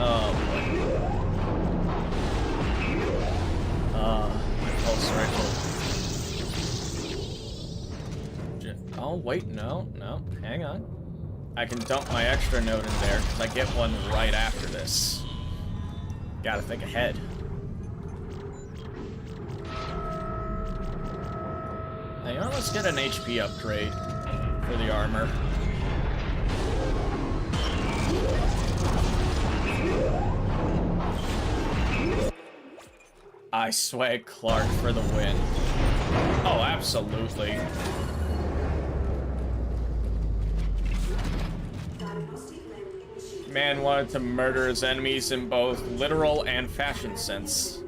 Speaker 1: Oh boy. My pulse rifle. Oh wait, no, hang on. I can dump my extra note in there because I get one right after this. Gotta think ahead. Now, you know, let's get an HP upgrade for the armor. I swag Clark for the win. Oh, absolutely. Man wanted to murder his enemies in both literal and fashion sense.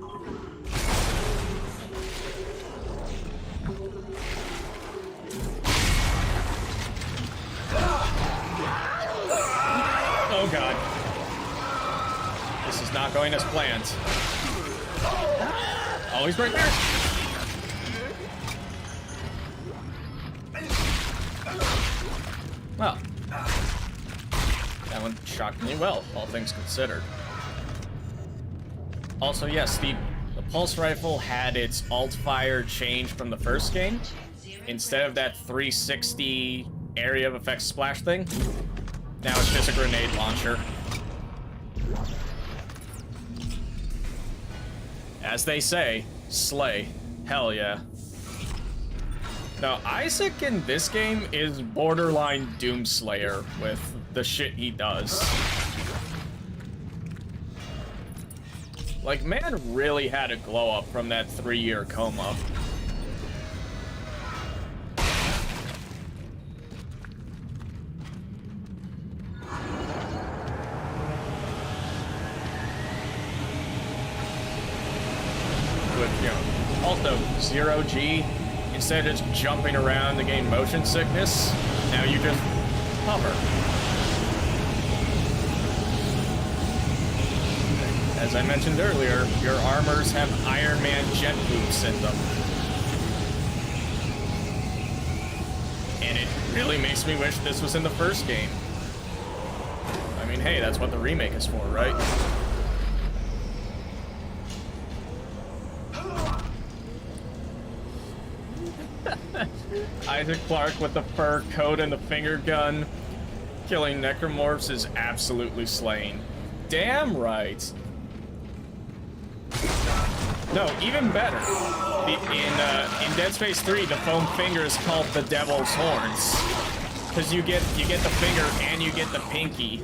Speaker 1: Oh god. This is not going as planned. Oh, he's right there. Well. That went shockingly well, all things considered. Also, yes, the pulse rifle had its alt fire change from the first game. Instead of that 360 area of effects splash thing, now it's just a grenade launcher. As they say, slay. Hell yeah. Now, Isaac in this game is borderline Doomslayer with the shit he does. Like, man really had a glow up from that 3-year coma. With, you know, also 0G, instead of just jumping around to gain motion sickness, now you just hover. As I mentioned earlier, your armors have Iron Man jet boots in them. And it really makes me wish this was in the first game. I mean, hey, that's what the remake is for, right? Isaac Clarke with the fur coat and the finger gun killing necromorphs is absolutely slaying. Damn right. No, even better. In Dead Space 3, the foam finger is called the Devil's Horns, because you get the finger and you get the pinky.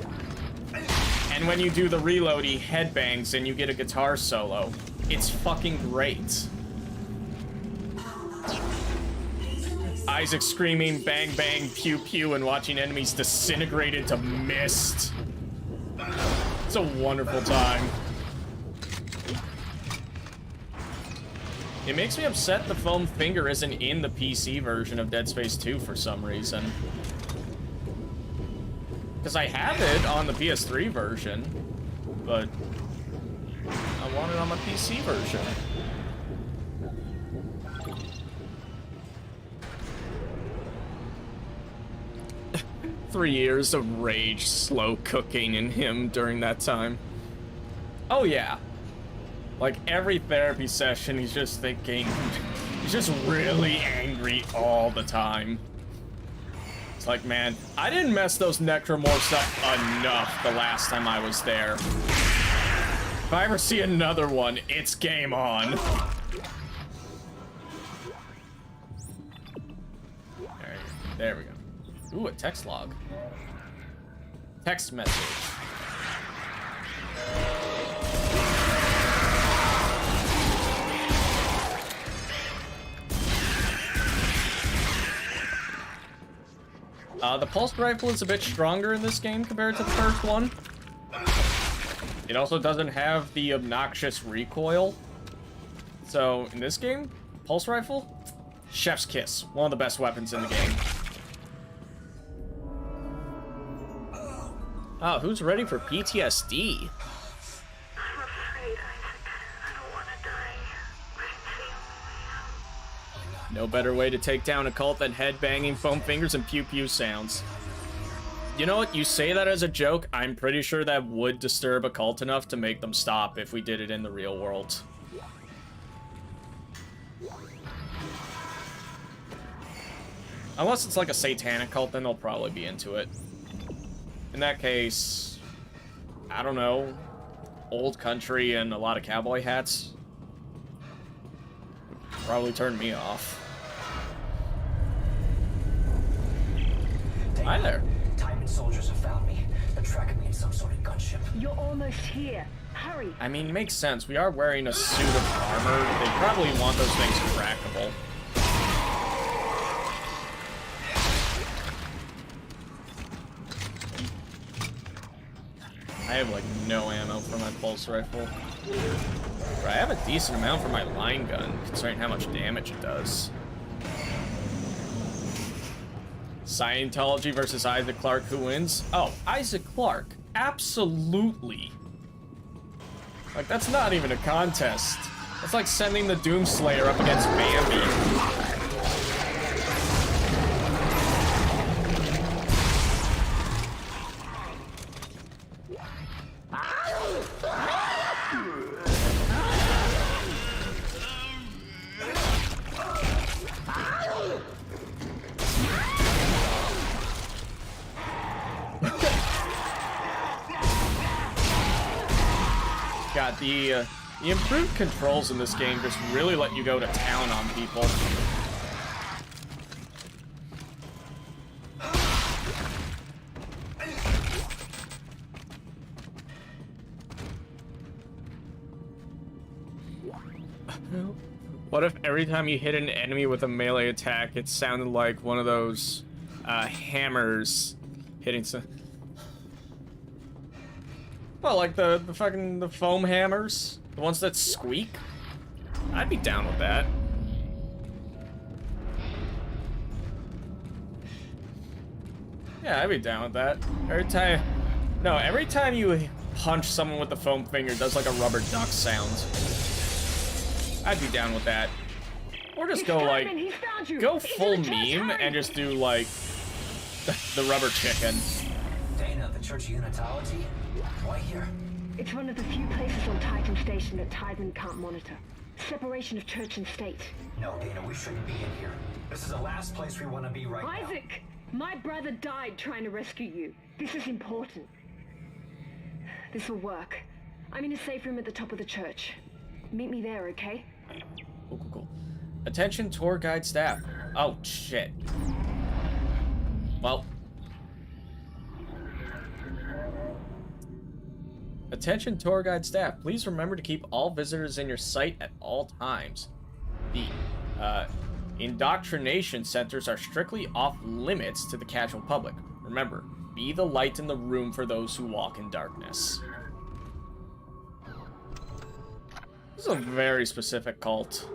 Speaker 1: And when you do the reload, he headbangs and you get a guitar solo. It's fucking great. Isaac screaming bang bang pew pew and watching enemies disintegrate into mist. It's a wonderful time. It makes me upset the foam finger isn't in the PC version of Dead Space 2 for some reason. Because I have it on the PS3 version, but I want it on my PC version. Three years of rage slow cooking in him during that time. Oh yeah. Like every therapy session, he's just thinking, he's just really angry all the time. It's like, man, I didn't mess those necromorphs up enough the last time I was there. If I ever see another one, it's game on. There we go. Ooh, a text log. Text message. The pulse rifle is a bit stronger in this game compared to the first one. It also doesn't have the obnoxious recoil. So, in this game, pulse rifle, chef's kiss. One of the best weapons in the game. Oh, who's ready for PTSD?
Speaker 15: I'm afraid, Isaac. I don't want to die. It's the only way out.
Speaker 1: No better way to take down a cult than headbanging, foam fingers, and pew-pew sounds. You know what? You say that as a joke. I'm pretty sure that would disturb a cult enough to make them stop if we did it in the real world. Unless it's like a satanic cult, then they'll probably be into it. In that case, I don't know, old country and a lot of cowboy hats probably turn me off.
Speaker 13: Dana,
Speaker 1: Hi there.
Speaker 13: Tiedemann soldiers have found me. They're tracking me in some sort of gunship.
Speaker 5: You're almost here. Hurry.
Speaker 1: I mean, makes sense. We are wearing a suit of armor. They probably want those things crackable. I have, like, no ammo for my pulse rifle. But I have a decent amount for my line gun, considering how much damage it does. Scientology versus Isaac Clarke, who wins? Oh, Isaac Clarke. Absolutely. Like, that's not even a contest. That's like sending the Doomslayer up against Bambi. God, the improved controls in this game just really let you go to town on people. What if every time you hit an enemy with a melee attack, it sounded like one of those hammers hitting some... Well, like the fucking foam hammers, the ones that squeak. I'd be down with that. Yeah, I'd be down with that. Every time you punch someone with the foam finger, it does like a rubber duck sound. I'd be down with that. Or just go like, go full meme and just do like the rubber chicken.
Speaker 13: Dana, the Church of Unitology? Why here?
Speaker 5: It's one of the few places on Titan Station that Tiedemann can't monitor. Separation of church and state.
Speaker 13: No, Dana, we shouldn't be in here. This is the last place we want to be right now.
Speaker 5: Isaac! My brother died trying to rescue you. This is important. This will work. I'm in a safe room at the top of the church. Meet me there, okay?
Speaker 1: Cool. Attention tour guide staff. Oh, shit. Well. Attention tour guide staff. Please remember to keep all visitors in your sight at all times. The indoctrination centers are strictly off limits to the casual public. Remember, be the light in the room for those who walk in darkness. This is a very specific cult.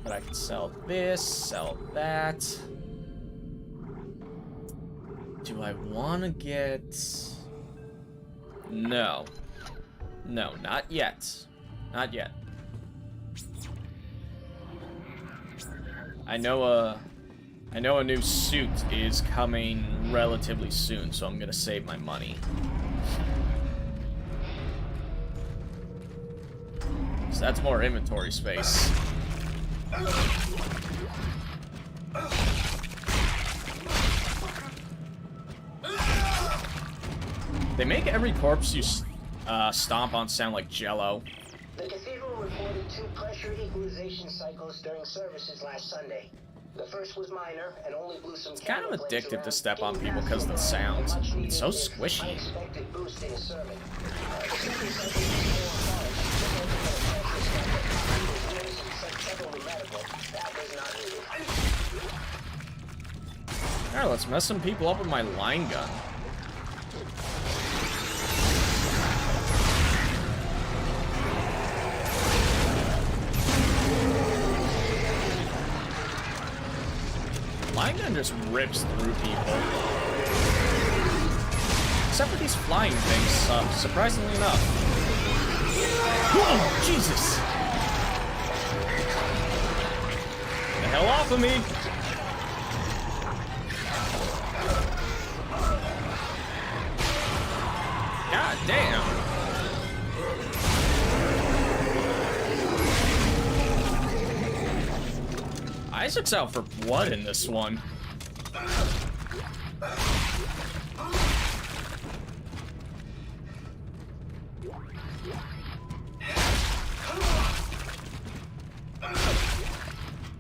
Speaker 1: But I can sell this, sell that. Do I want to get... No. No, not yet. Not yet. I know a new suit is coming relatively soon, so I'm gonna save my money. So that's more inventory space. They make every corpse you stomp on sound like Jello.
Speaker 16: The cathedral reported 2 pressure equalization cycles during services last Sunday.
Speaker 13: The first was minor and only blew some
Speaker 1: It's kind of addictive to step on people because of the sound. It's so squishy.
Speaker 13: unexpected boost in sermon.
Speaker 1: Alright, let's mess some people up with my line gun. Line gun just rips through people. Except for these flying things, surprisingly enough. Whoa, Jesus! Get the hell off of me! God damn! Isaac's out for blood in this one.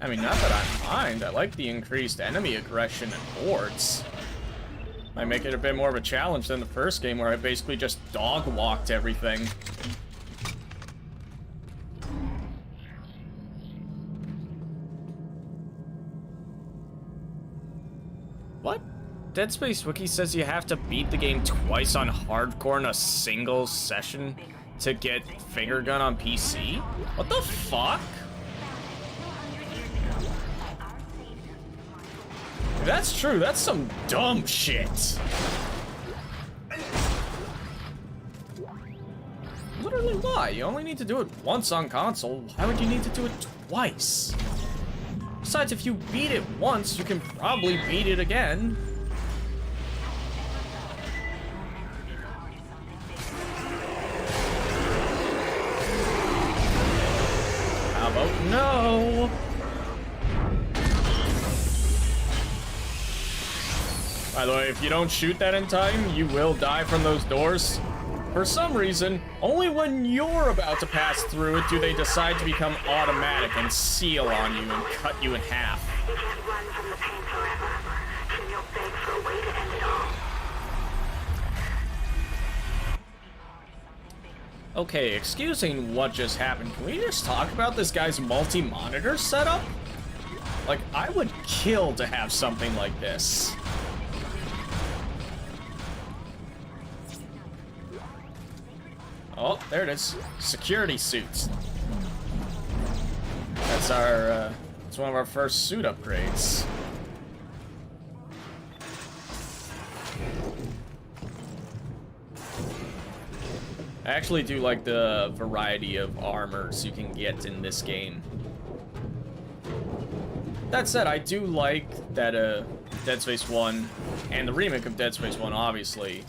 Speaker 1: I mean, not that I mind. I like the increased enemy aggression and hordes. Might make it a bit more of a challenge than the first game where I basically just dog-walked everything. What? Dead Space Wiki says you have to beat the game twice on hardcore in a single session to get finger gun on PC? What the fuck? If that's true, that's some dumb shit. Literally, why? You only need to do it once on console. Why would you need to do it twice? Besides, if you beat it once, you can probably beat it again. How about no? By the way, if you don't shoot that in time, you will die from those doors. For some reason, only when you're about to pass through it do they decide to become automatic and seal on you and cut you in half.
Speaker 15: You can't run from the pain forever. Then you'll beg for a way to end it all.
Speaker 1: Okay, excusing what just happened, can we just talk about this guy's multi-monitor setup? Like, I would kill to have something like this. Oh, there it is. Security suits. That's our, it's one of our first suit upgrades. I actually do like the variety of armors you can get in this game. That said, I do like that, Dead Space 1 and the remake of Dead Space 1, obviously.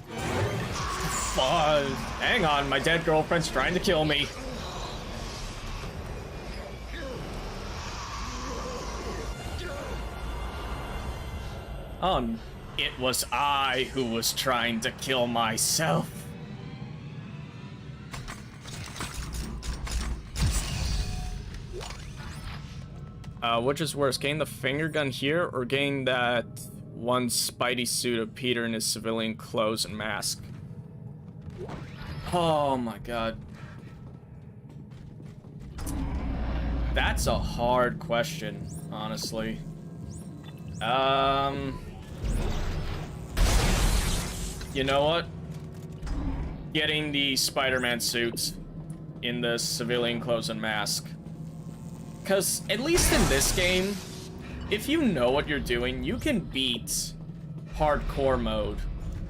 Speaker 1: Hang on, my dead girlfriend's trying to kill me. It was I who was trying to kill myself. Which is worse, getting the finger gun here or getting that one Spidey suit of Peter in his civilian clothes and mask? Oh my god. That's a hard question, honestly. You know what? Getting the Spider-Man suit in the civilian clothes and mask. Because, at least in this game, if you know what you're doing, you can beat hardcore mode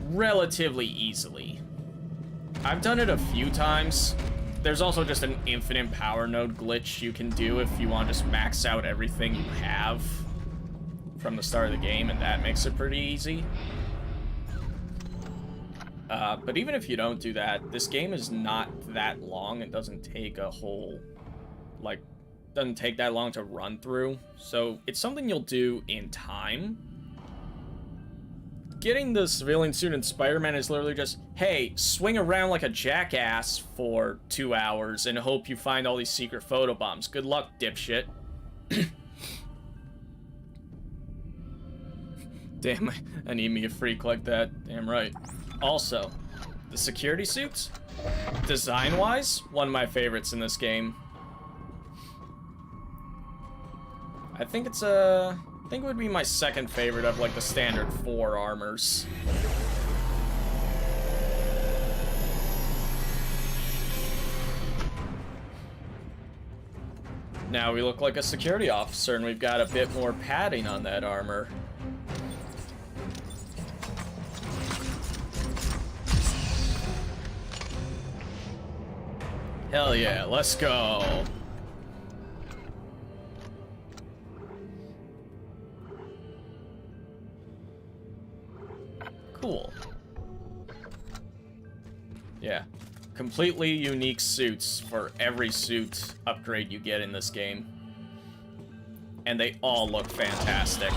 Speaker 1: relatively easily. I've done it a few times. There's also just an infinite power node glitch you can do if you want to just max out everything you have from the start of the game, and that makes it pretty easy. But even if you don't do that, this game is not that long. It doesn't take a whole, like, doesn't take that long to run through. So it's something you'll do in time. Getting the civilian suit in Spider-Man is literally just, hey, swing around like a jackass for 2 hours and hope you find all these secret photobombs. Good luck, dipshit. Damn, I need me a freak like that. Damn right. Also, the security suits, design-wise, one of my favorites in this game. I think it's I think it would be my second favorite of like the standard 4 armors. Now we look like a security officer, and we've got a bit more padding on that armor. Hell yeah, let's go. Cool. Yeah. Completely unique suits for every suit upgrade you get in this game. And they all look fantastic.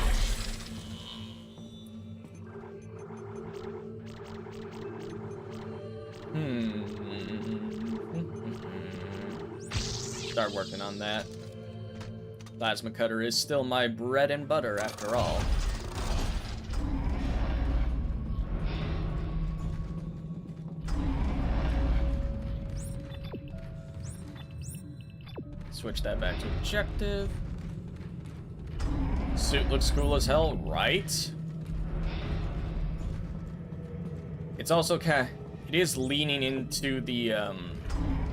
Speaker 1: Start working on that. Plasma cutter is still my bread and butter after all. Switch that back to objective. Suit looks cool as hell, right? It's also it is leaning into the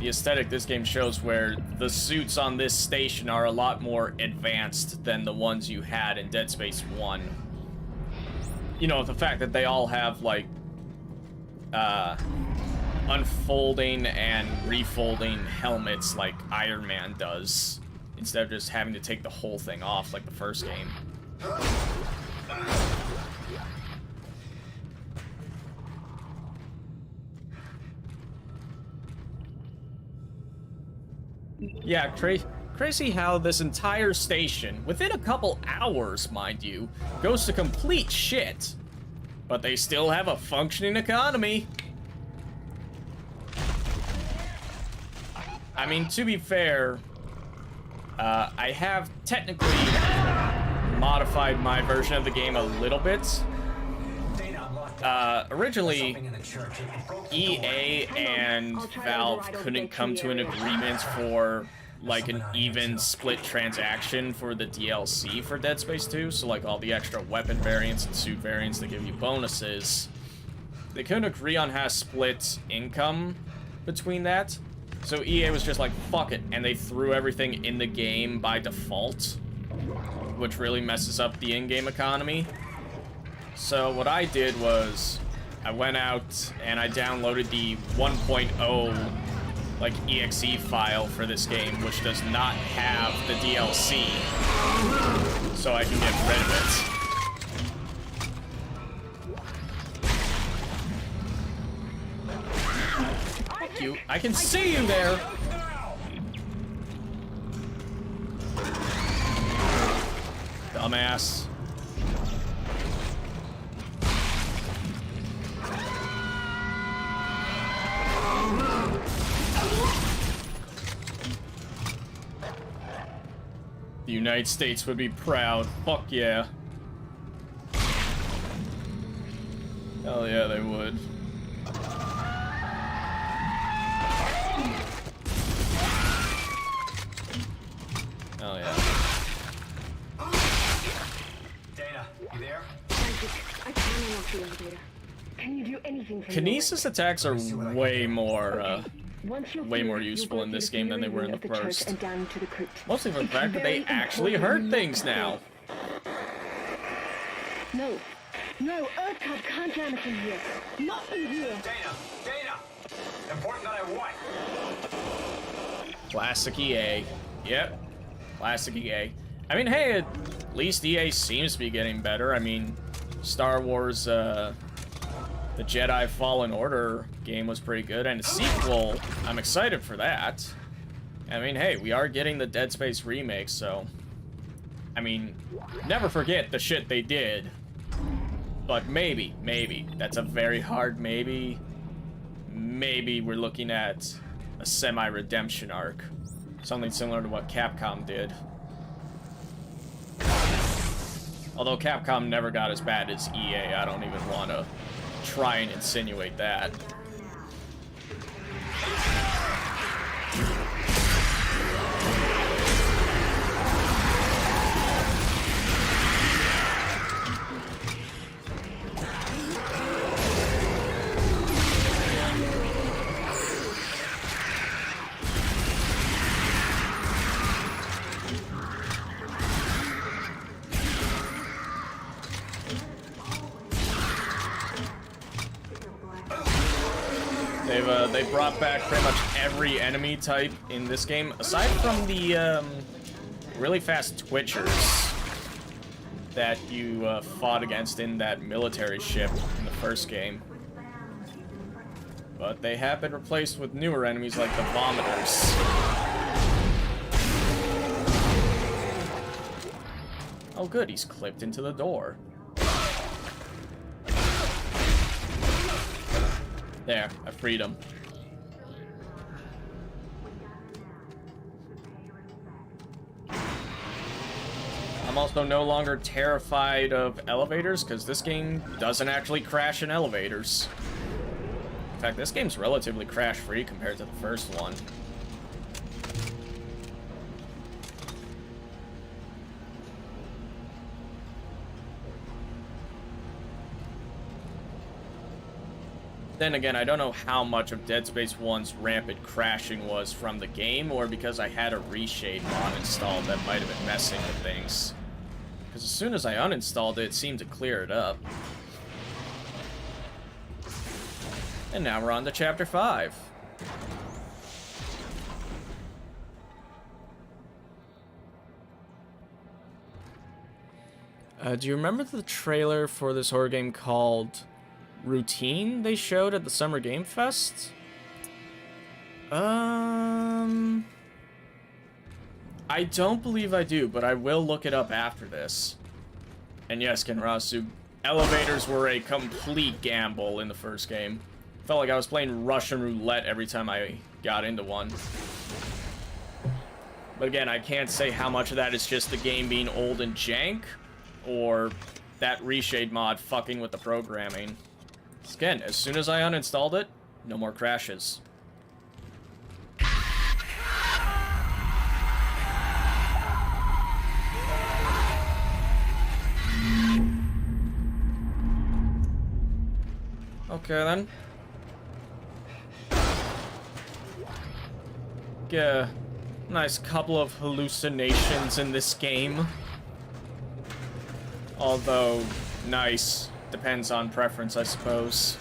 Speaker 1: aesthetic this game shows, where the suits on this station are a lot more advanced than the ones you had in Dead Space 1. You know, the fact that they all have, like, unfolding and refolding helmets like Iron Man does, instead of just having to take the whole thing off like the first game. Yeah, crazy how this entire station, within a couple hours, mind you, goes to complete shit. But they still have a functioning economy. I mean, to be fair, I have technically modified my version of the game a little bit. Originally, EA and Valve couldn't come to an agreement for like an even split transaction for the DLC for Dead Space 2, so like all the extra weapon variants and suit variants that give you bonuses. They couldn't agree on how to split income between that, so EA was just like, fuck it, and they threw everything in the game by default, which really messes up the in-game economy. So what I did was, I went out and I downloaded the 1.0 like exe file for this game, which does not have the DLC, so I can get rid of it. Thank you. I can see you there. Dumbass. The United States would be proud. Fuck yeah. Hell yeah, they would. Hell yeah.
Speaker 13: Dana, you there?
Speaker 5: I can't unlock the elevator. Can you do anything for me?
Speaker 1: Kinesis attacks are way more useful in this game than they were in the first. Mostly for the fact that they actually hurt things now.
Speaker 5: No, Earthcub can't jam us in here. Not in here.
Speaker 13: Dana! Important that I what?
Speaker 1: Classic EA. Yep. Classic EA. I mean, hey, at least EA seems to be getting better. I mean, Star Wars, the Jedi Fallen Order game was pretty good, and a sequel, I'm excited for that. I mean, hey, we are getting the Dead Space remake, so... I mean, never forget the shit they did. But maybe, that's a very hard maybe. Maybe we're looking at a semi-redemption arc. Something similar to what Capcom did. Although Capcom never got as bad as EA, I don't even want to try and insinuate that. They brought back pretty much every enemy type in this game, aside from the really fast twitchers that you fought against in that military ship in the first game. But they have been replaced with newer enemies like the vomiters. Oh good, he's clipped into the door. There, I freed him. I'm also no longer terrified of elevators, because this game doesn't actually crash in elevators. In fact, this game's relatively crash-free compared to the first one. Then again, I don't know how much of Dead Space 1's rampant crashing was from the game, or because I had a reshade mod installed that might have been messing with things. Because as soon as I uninstalled it, it seemed to clear it up. And now we're on to Chapter 5. Do you remember the trailer for this horror game called Routine they showed at the Summer Game Fest? I don't believe I do, but I will look it up after this. And yes, Kenrasu, elevators were a complete gamble in the first game. Felt like I was playing Russian roulette every time I got into one. But again, I can't say how much of that is just the game being old and jank, or that reshade mod fucking with the programming. Again, as soon as I uninstalled it, no more crashes. Okay then. Get a nice couple of hallucinations in this game. Although, nice depends on preference, I suppose.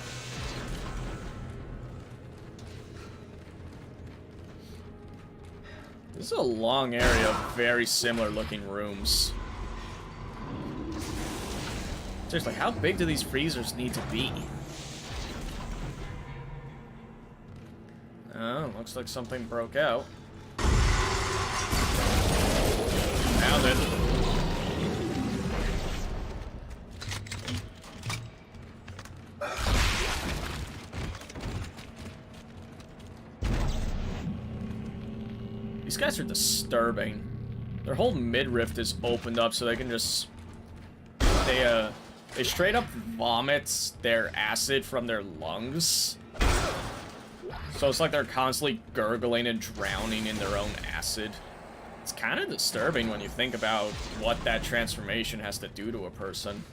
Speaker 1: This is a long area of very similar looking rooms. Seriously, how big do these freezers need to be? Oh, looks like something broke out. Found it. These guys are disturbing. Their whole midriff is opened up so they can just... They straight up vomit their acid from their lungs. So it's like they're constantly gurgling and drowning in their own acid. It's kind of disturbing when you think about what that transformation has to do to a person.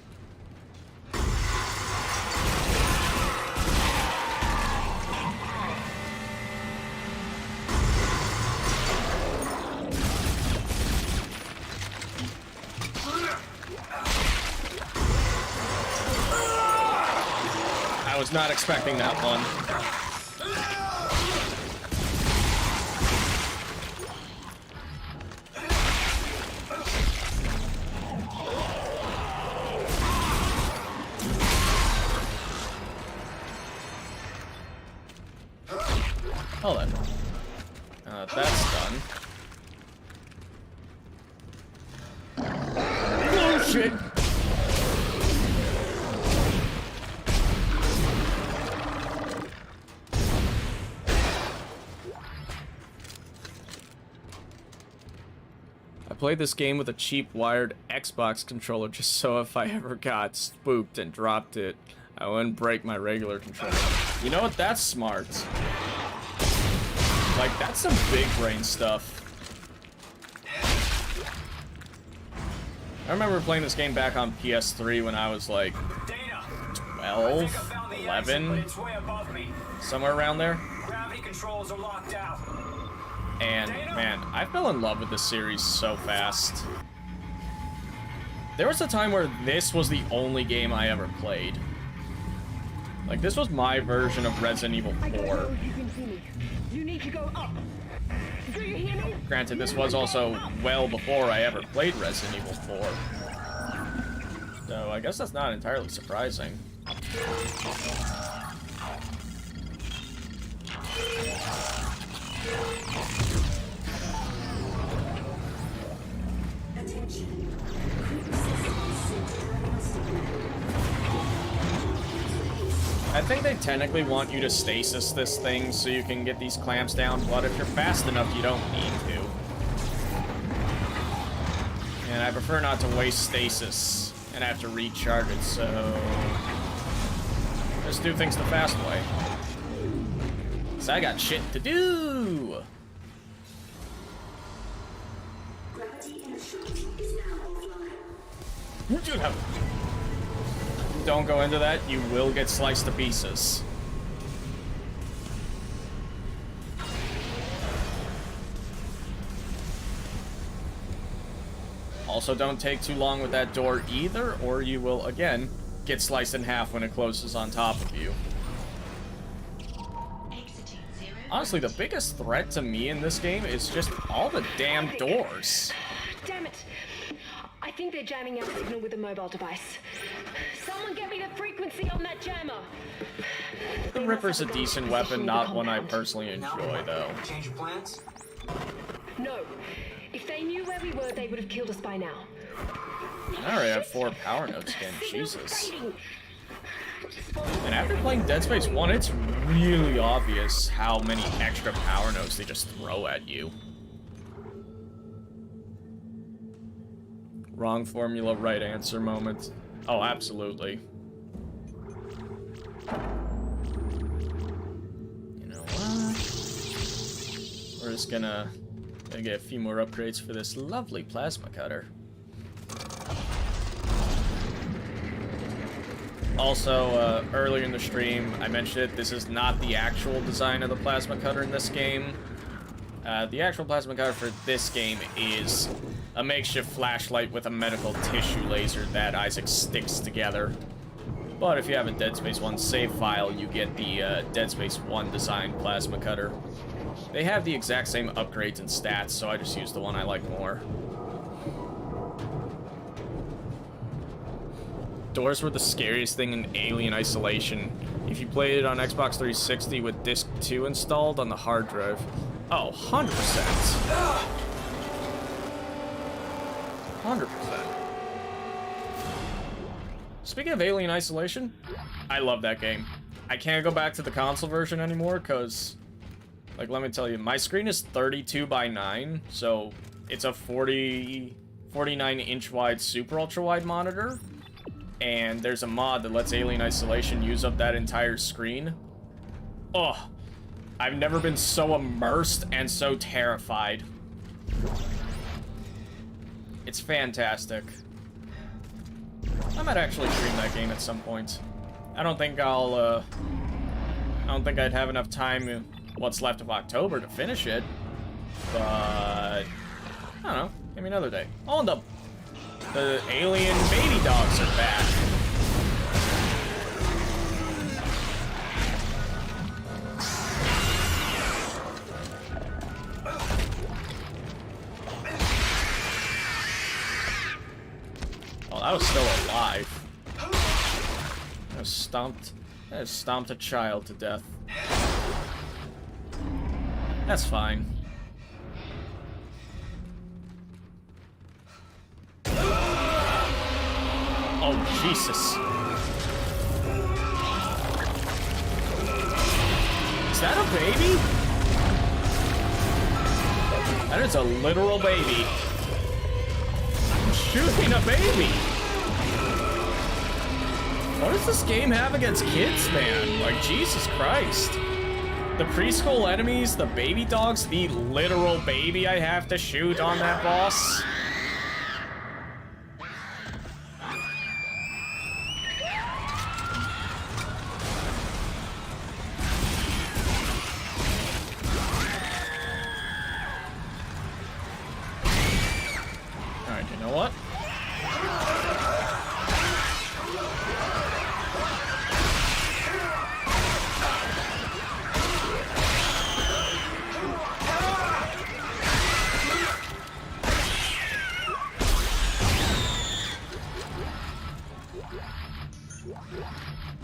Speaker 1: I was not expecting that one. Hold on. That's done. Oh, shit! played this game with a cheap wired Xbox controller just so if I ever got spooked and dropped it, I wouldn't break my regular controller. You know what? That's smart. Like, that's some big brain stuff. I remember playing this game back on PS3 when I was like 12, 11, somewhere around there.
Speaker 13: Gravity controls are locked out.
Speaker 1: And man, I fell in love with this series so fast. There was a time where this was the only game I ever played. Like, this was my version of Resident Evil 4.
Speaker 5: You need to go up. Do you hear me?
Speaker 1: Granted, this was also well before I ever played Resident Evil 4. So I guess that's not entirely surprising. I think they technically want you to stasis this thing so you can get these clamps down, but if you're fast enough, you don't need to. And I prefer not to waste stasis and have to recharge it, so just do things the fast way. So I got shit to do! Don't go into that, you will get sliced to pieces. Also, don't take too long with that door either, or you will, again, get sliced in half when it closes on top of you. Honestly, the biggest threat to me in this game is just all the damn doors.
Speaker 5: Damn it! I think they're jamming our signal with a mobile device. Someone get me the frequency on that jammer!
Speaker 1: The Ripper's a decent weapon, not one I personally enjoy, though.
Speaker 13: Change your plans?
Speaker 5: No. If they knew where we were, they would have killed us by now.
Speaker 1: I already have 4 power notes again, Jesus. And after playing Dead Space 1, it's really obvious how many extra power notes they just throw at you. Wrong formula, right answer moment. Oh, absolutely. You know what? We're just gonna get a few more upgrades for this lovely plasma cutter. Also, earlier in the stream, I mentioned it, this is not the actual design of the plasma cutter in this game. The actual plasma cutter for this game is a makeshift flashlight with a medical tissue laser that Isaac sticks together. But if you have a Dead Space 1 save file, you get the Dead Space 1 design plasma cutter. They have the exact same upgrades and stats, so I just use the one I like more. Doors were the scariest thing in Alien Isolation. If you played it on Xbox 360 with Disc 2 installed on the hard drive. Oh, 100%. 100%. Speaking of Alien Isolation, I love that game. I can't go back to the console version anymore because, like, let me tell you, my screen is 32 by 9, so it's a 49-inch wide super ultra wide monitor. And there's a mod that lets Alien Isolation use up that entire screen. Ugh. I've never been so immersed and so terrified. It's fantastic. I might actually stream that game at some point. I don't think I'd have enough time in what's left of October to finish it. But I don't know. Give me another day. Oh, and the alien baby dogs are back. Oh, that was still alive. I stomped a child to death. That's fine. Oh, Jesus. Is that a baby? That is a literal baby. shooting a baby. What does this game have against kids, man? Like, Jesus Christ. The preschool enemies, the baby dogs, the literal baby I have to shoot on that boss. Alright, you know what?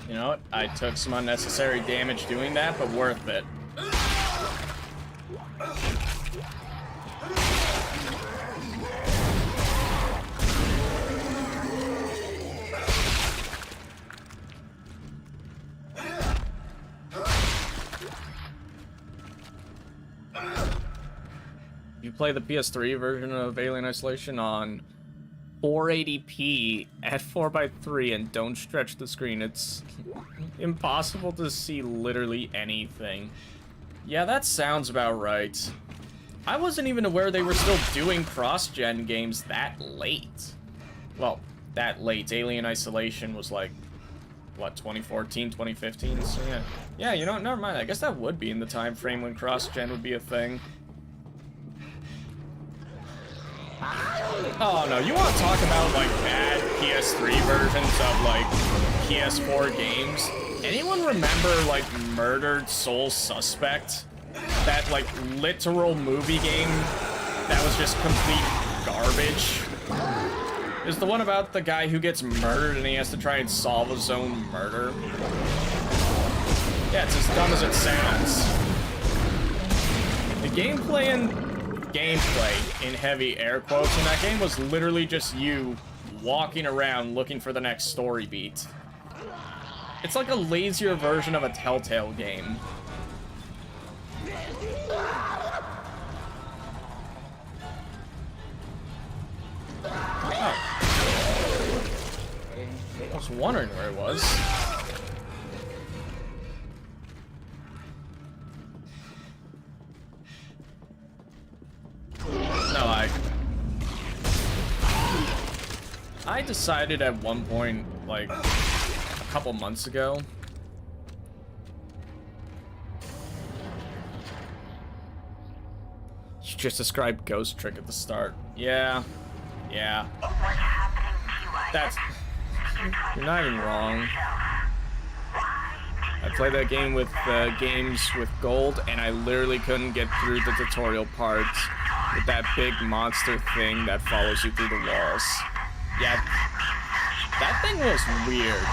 Speaker 1: You know what? I took some unnecessary damage doing that, but worth it. You play the PS3 version of Alien Isolation on 480p at 4:3 and don't stretch the screen. It's impossible to see literally anything. Yeah, that sounds about right. I wasn't even aware they were still doing cross-gen games that late. Well, that late. Alien Isolation was like, what, 2014, 2015? So yeah. Yeah, you know what? Never mind. I guess that would be in the time frame when cross-gen would be a thing. Oh no, you want to talk about like bad PS3 versions of like PS4 games? Anyone remember like Murdered Soul Suspect? That like literal movie game that was just complete garbage? Is the one about the guy who gets murdered and he has to try and solve his own murder? Yeah, it's as dumb as it sounds. The gameplay in heavy air quotes in that game was literally just you walking around looking for the next story beat. It's like a lazier version of a Telltale game. Oh. I was wondering where it was. No, I decided at one point, like, a couple months ago, you just described Ghost Trick at the start. Yeah. That's... You're not even wrong. I played that game with games with gold, and I literally couldn't get through the tutorial parts with that big monster thing that follows you through the walls. Yeah, that thing was weird.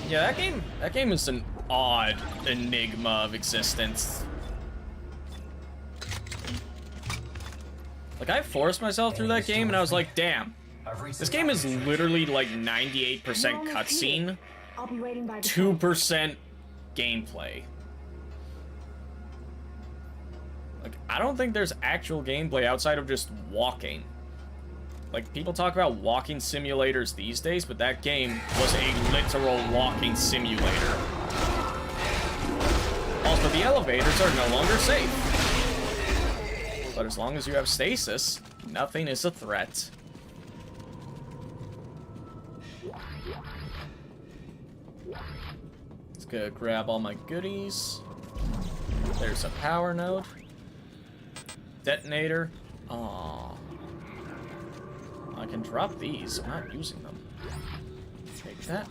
Speaker 1: Yeah, that game is an odd enigma of existence. Like, I forced myself through that game, and I was like, damn. This game is literally like 98% cutscene, 2% gameplay. Like, I don't think there's actual gameplay outside of just walking. Like, people talk about walking simulators these days, but that game was a literal walking simulator. Also, the elevators are no longer safe. But as long as you have stasis, nothing is a threat. Let's go grab all my goodies. There's a power node. Detonator. Aww. I can drop these. I'm not using them. Take that.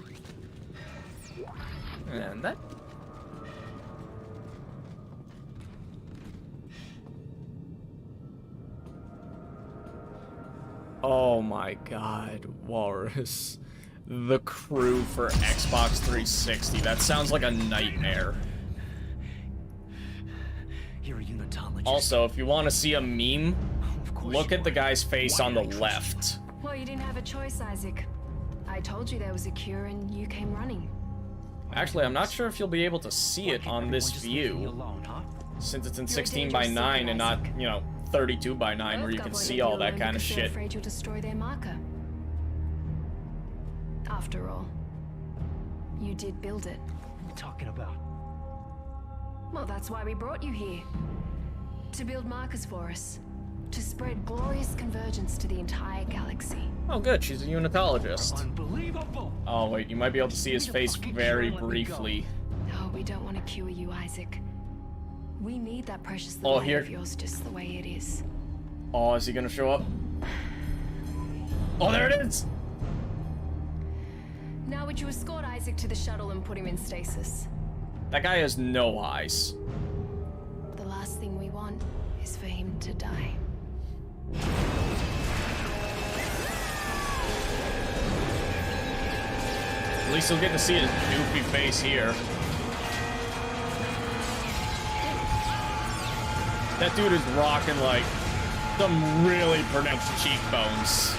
Speaker 1: And that. Oh my god, Walrus. The crew for Xbox 360. That sounds like a nightmare.
Speaker 16: You're a unitologist.
Speaker 1: Also, if you want to see a meme, look at the guy's face on the left.
Speaker 5: Well, you didn't have a choice, Isaac. I told you there was a cure and you came running.
Speaker 1: Actually, I'm not sure if you'll be able to see it on this view. Since it's in 16 by 9 and not, you know, 32 by 9 where you can see all that kind of shit.
Speaker 5: They're afraid you'll destroy their marker. After all, you did build it.
Speaker 14: What are you talking about?
Speaker 5: Well, that's why we brought you here. To build markers for us. To spread glorious convergence to the entire galaxy.
Speaker 1: Oh good, she's a unitologist.
Speaker 14: Unbelievable!
Speaker 1: Oh wait, you might be able to see his face very briefly.
Speaker 5: No, we don't want to cure you, Isaac. We need that precious little head of yours just the way it is.
Speaker 1: Oh, is he gonna show up? Oh, there it is!
Speaker 5: Now would you escort Isaac to the shuttle and put him in stasis?
Speaker 1: That guy has no eyes.
Speaker 5: The last thing we want is for him to die.
Speaker 1: At least he'll get to see his goofy face here. That dude is rocking like some really pronounced cheekbones.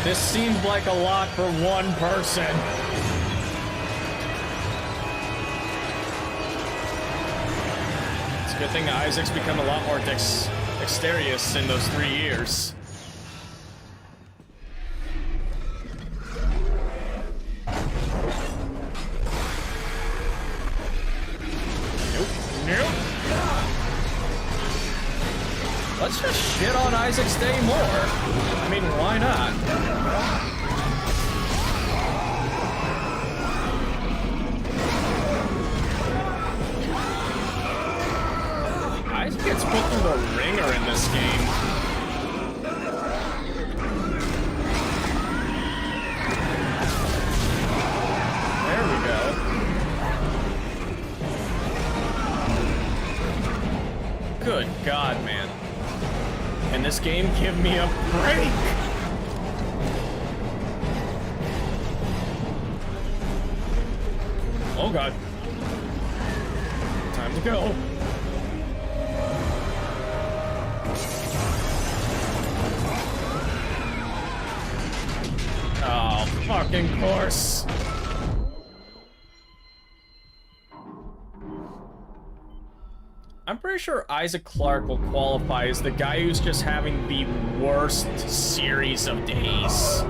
Speaker 1: This seems like a lot for one person. It's a good thing Isaac's become a lot more dexterous in those 3 years. Nope. Let's just shit on Isaac's day more. I mean, why not? Isaac gets put through the ringer in this game. There we go. Good God, man. Can this game give me a break? Oh God. Time to go. Oh, fucking course. I'm pretty sure Isaac Clarke will qualify as the guy who's just having the worst series of days.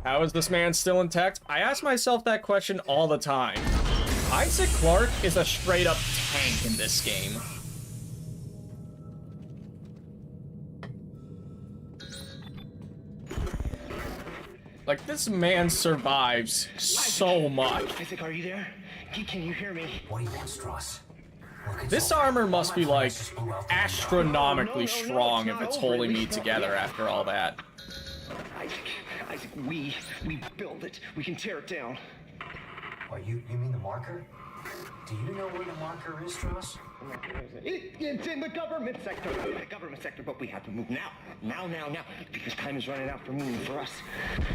Speaker 1: How is this man still intact? I ask myself that question all the time. Isaac Clarke is a straight up tank in this game. Like, this man survives so much.
Speaker 14: Isaac, are you there? Can you hear me?
Speaker 13: What do you want, Strauss?
Speaker 1: This armor must be, like, astronomically strong if it's holding me together after all that.
Speaker 14: Isaac, we build it. We can tear it down.
Speaker 13: What, you mean the marker? Do you know where the marker is, Strauss?
Speaker 14: It's in the government sector. But we have to move now. Now. Because time is running out for me and for us.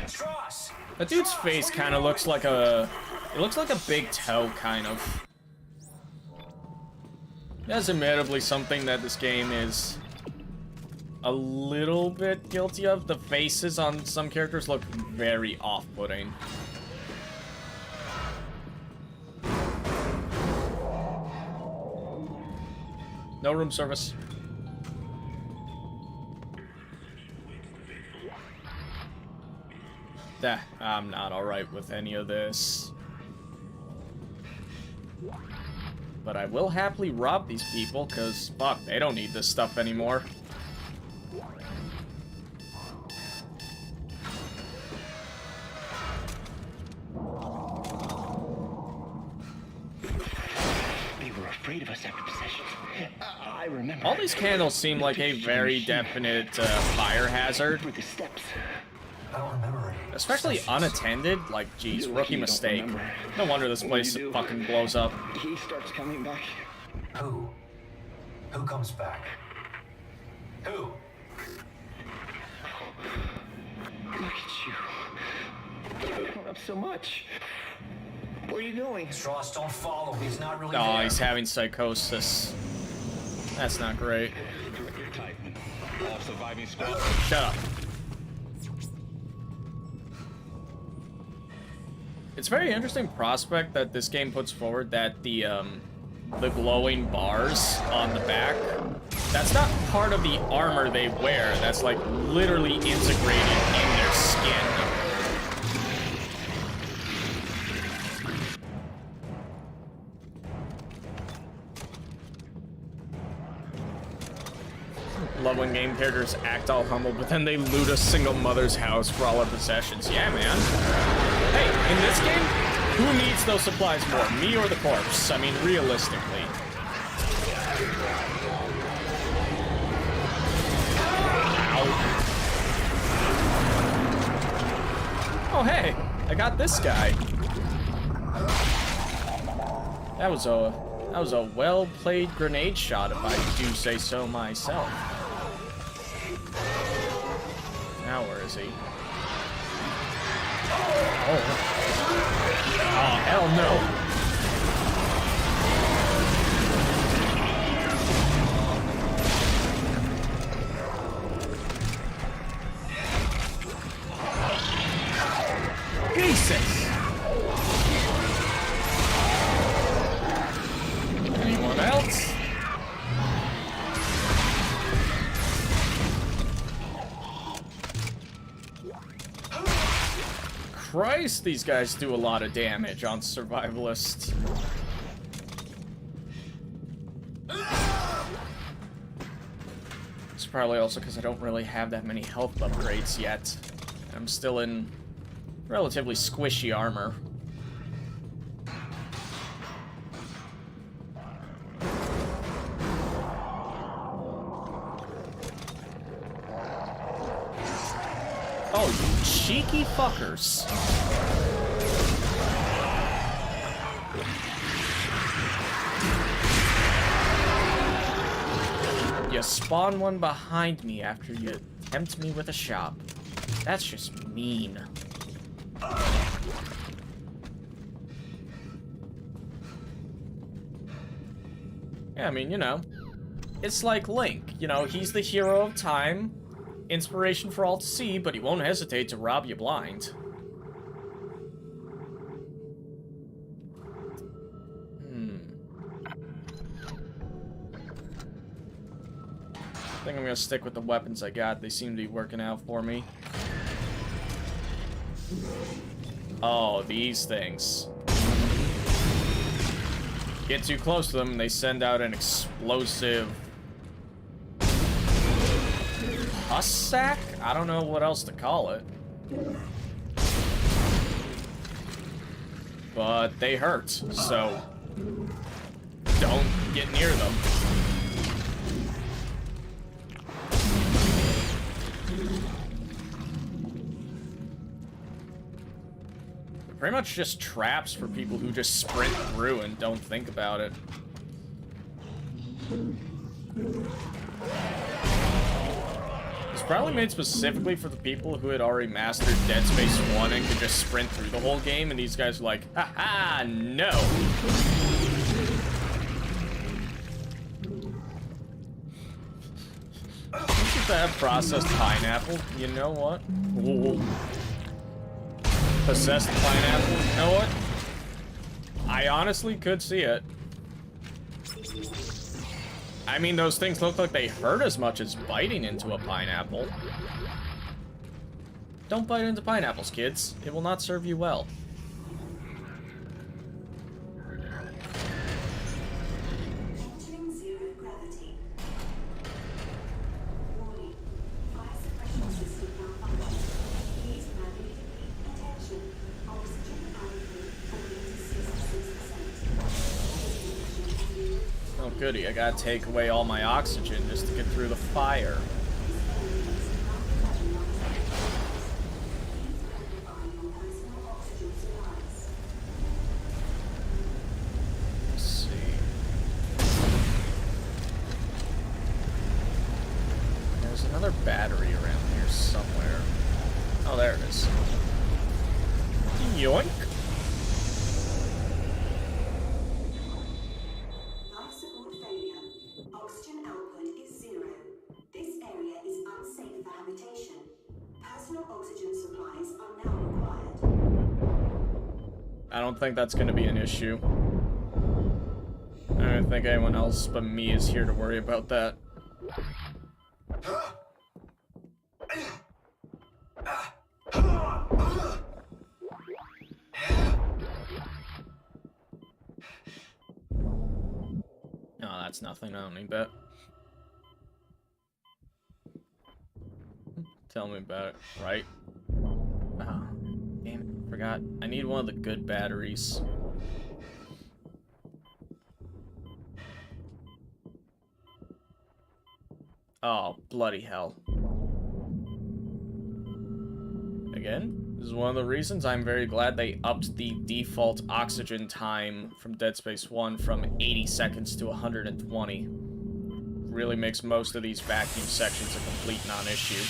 Speaker 13: Strauss!
Speaker 1: That dude's face kind of looks like a... It looks like a big toe, kind of. That's admittedly something that this game is a little bit guilty of. The faces on some characters look very off-putting. No room service. I'm not alright with any of this. But I will happily rob these people, because, fuck, they don't need this stuff anymore.
Speaker 14: They were afraid of us after possession. I remember.
Speaker 1: All these candles seem like a very definite fire hazard.
Speaker 14: Through the steps.
Speaker 13: I don't remember any.
Speaker 1: Especially unattended. Like, geez, rookie mistake. No wonder this place fucking blows up.
Speaker 14: He starts coming back.
Speaker 13: Who? Who comes back? Who?
Speaker 14: Look at you. You've grown up so much. Where are you going?
Speaker 13: Strauss, don't follow. He's not really
Speaker 1: Oh,
Speaker 13: there.
Speaker 1: he's having psychosis. That's not great.
Speaker 17: All surviving squad.
Speaker 1: Shut up. It's a very interesting prospect that this game puts forward that the glowing bars on the back, that's not part of the armor they wear. That's like literally integrated in their skin. Love when game characters act all humble, but then they loot a single mother's house for all her possessions. Yeah, man. Hey, in this game, who needs those supplies more, me or the corpse? I mean, realistically. Ow. Oh, hey, I got this guy. That was a well-played grenade shot, if I do say so myself. Now where is he? Oh, hell no. Jesus! Anyone else? Christ, these guys do a lot of damage on Survivalist. It's probably also because I don't really have that many health upgrades yet. I'm still in relatively squishy armor. Oh, you cheeky fuckers. You spawn one behind me after you tempt me with a shop. That's just mean. Yeah, I mean, you know, it's like Link. You know, he's the hero of time, inspiration for all to see, but he won't hesitate to rob you blind. I think I'm gonna stick with the weapons I got. They seem to be working out for me. Oh, these things. Get too close to them, they send out an explosive pus sack? I don't know what else to call it. But they hurt, so don't get near them. They're pretty much just traps for people who just sprint through and don't think about it. It's probably made specifically for the people who had already mastered Dead Space 1 and could just sprint through the whole game, and these guys are like, ha-ha, no! Look at that processed pineapple. You know what? Ooh. Possessed pineapple. You know what? I honestly could see it. I mean, those things look like they hurt as much as biting into a pineapple. Don't bite into pineapples, kids. It will not serve you well.
Speaker 12: Entering zero gravity. Warning. Fire suppression system malfunction. Please manually deplete attention. Oxygen output falling to 66%.
Speaker 1: Oh goody, I gotta take away all my oxygen just to get through the fire. Let's see. There's another battery around here somewhere. Oh, there it is. Yoink!
Speaker 12: Life support failure. Oxygen output is 0. This area is
Speaker 1: I don't think that's gonna be an issue. I don't think anyone else but me is here to worry about that. No, that's nothing. I don't need that. Tell me about it, right? Oh, damn it, forgot. I need one of the good batteries. Oh, bloody hell. Again, this is one of the reasons I'm very glad they upped the default oxygen time from Dead Space 1 from 80 seconds to 120. Really makes most of these vacuum sections a complete non-issue.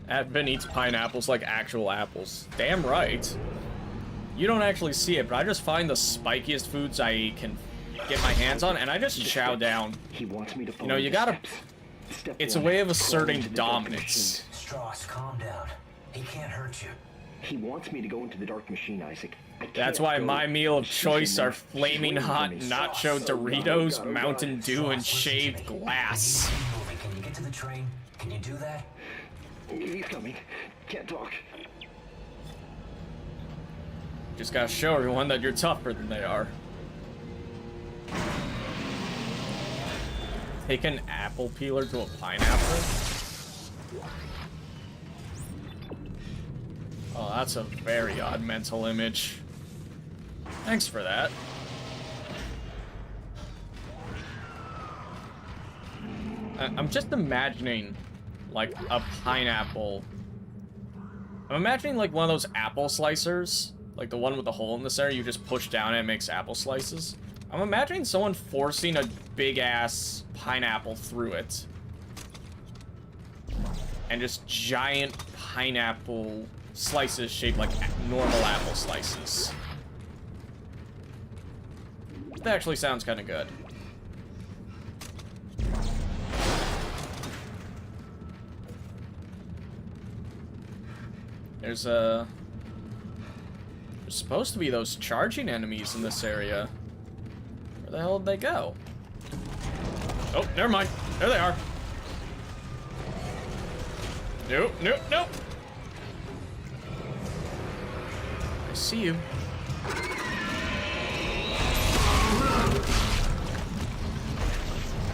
Speaker 1: Advent eats pineapples like actual apples. Damn right. You don't actually see it, but I just find the spikiest foods I can get my hands on, and I just chow down.
Speaker 14: He wants me to follow.
Speaker 1: You know, you gotta... It's a way of asserting dominance.
Speaker 13: Strauss, calm down. He can't hurt you.
Speaker 14: He wants me to go into the dark machine, Isaac.
Speaker 1: That's why my meal of choice are flaming hot nacho Doritos, Mountain Dew, and shaved glass.
Speaker 13: Can you get to the train? Can you do that?
Speaker 14: He's coming. Can't talk.
Speaker 1: Just gotta show everyone that you're tougher than they are. Take an apple peeler to a pineapple? Oh, that's a very odd mental image. Thanks for that. I'm just imagining, like, a pineapple. I'm imagining, like, one of those apple slicers. Like, the one with the hole in the center, you just push down and it makes apple slices. I'm imagining someone forcing a big-ass pineapple through it. And just giant pineapple slices shaped like normal apple slices. That actually sounds kind of good. There's supposed to be those charging enemies in this area. Where the hell did they go? Oh, never mind. There they are. Nope, nope, nope. I see you.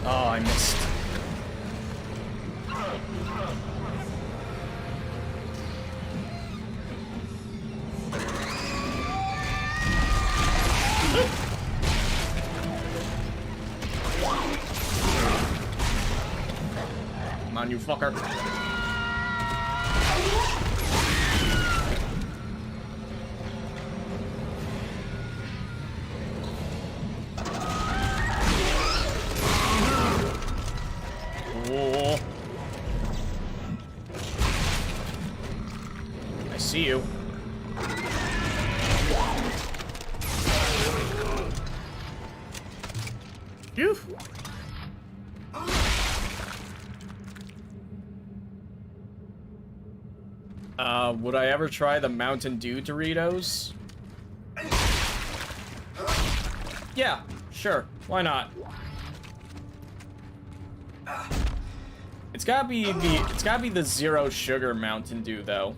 Speaker 1: Oh, I missed. Come on, you fucker. Oh. I see you. Phew. Would I ever try the Mountain Dew Doritos? Yeah, sure. Why not? It's gotta be the zero sugar Mountain Dew though.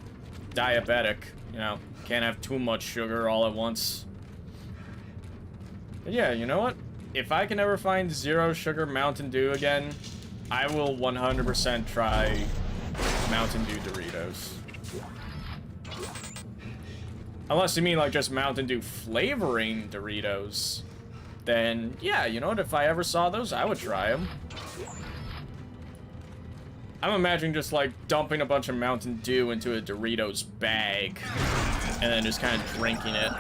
Speaker 1: Diabetic, you know, can't have too much sugar all at once. But yeah, you know what? If I can ever find zero sugar Mountain Dew again, I will 100% try Mountain Dew Doritos. Unless you mean like just Mountain Dew flavoring Doritos, then yeah, you know what? If I ever saw those, I would try them. I'm imagining just like dumping a bunch of Mountain Dew into a Doritos bag and then just kind of drinking it.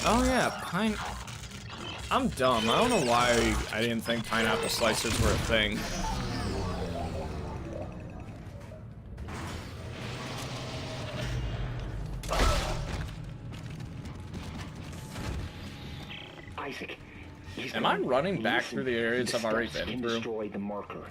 Speaker 1: Oh yeah, I'm dumb. I don't know why I didn't think pineapple slicers were a thing. I running back through the areas I've already been through?
Speaker 14: Destroy the marker.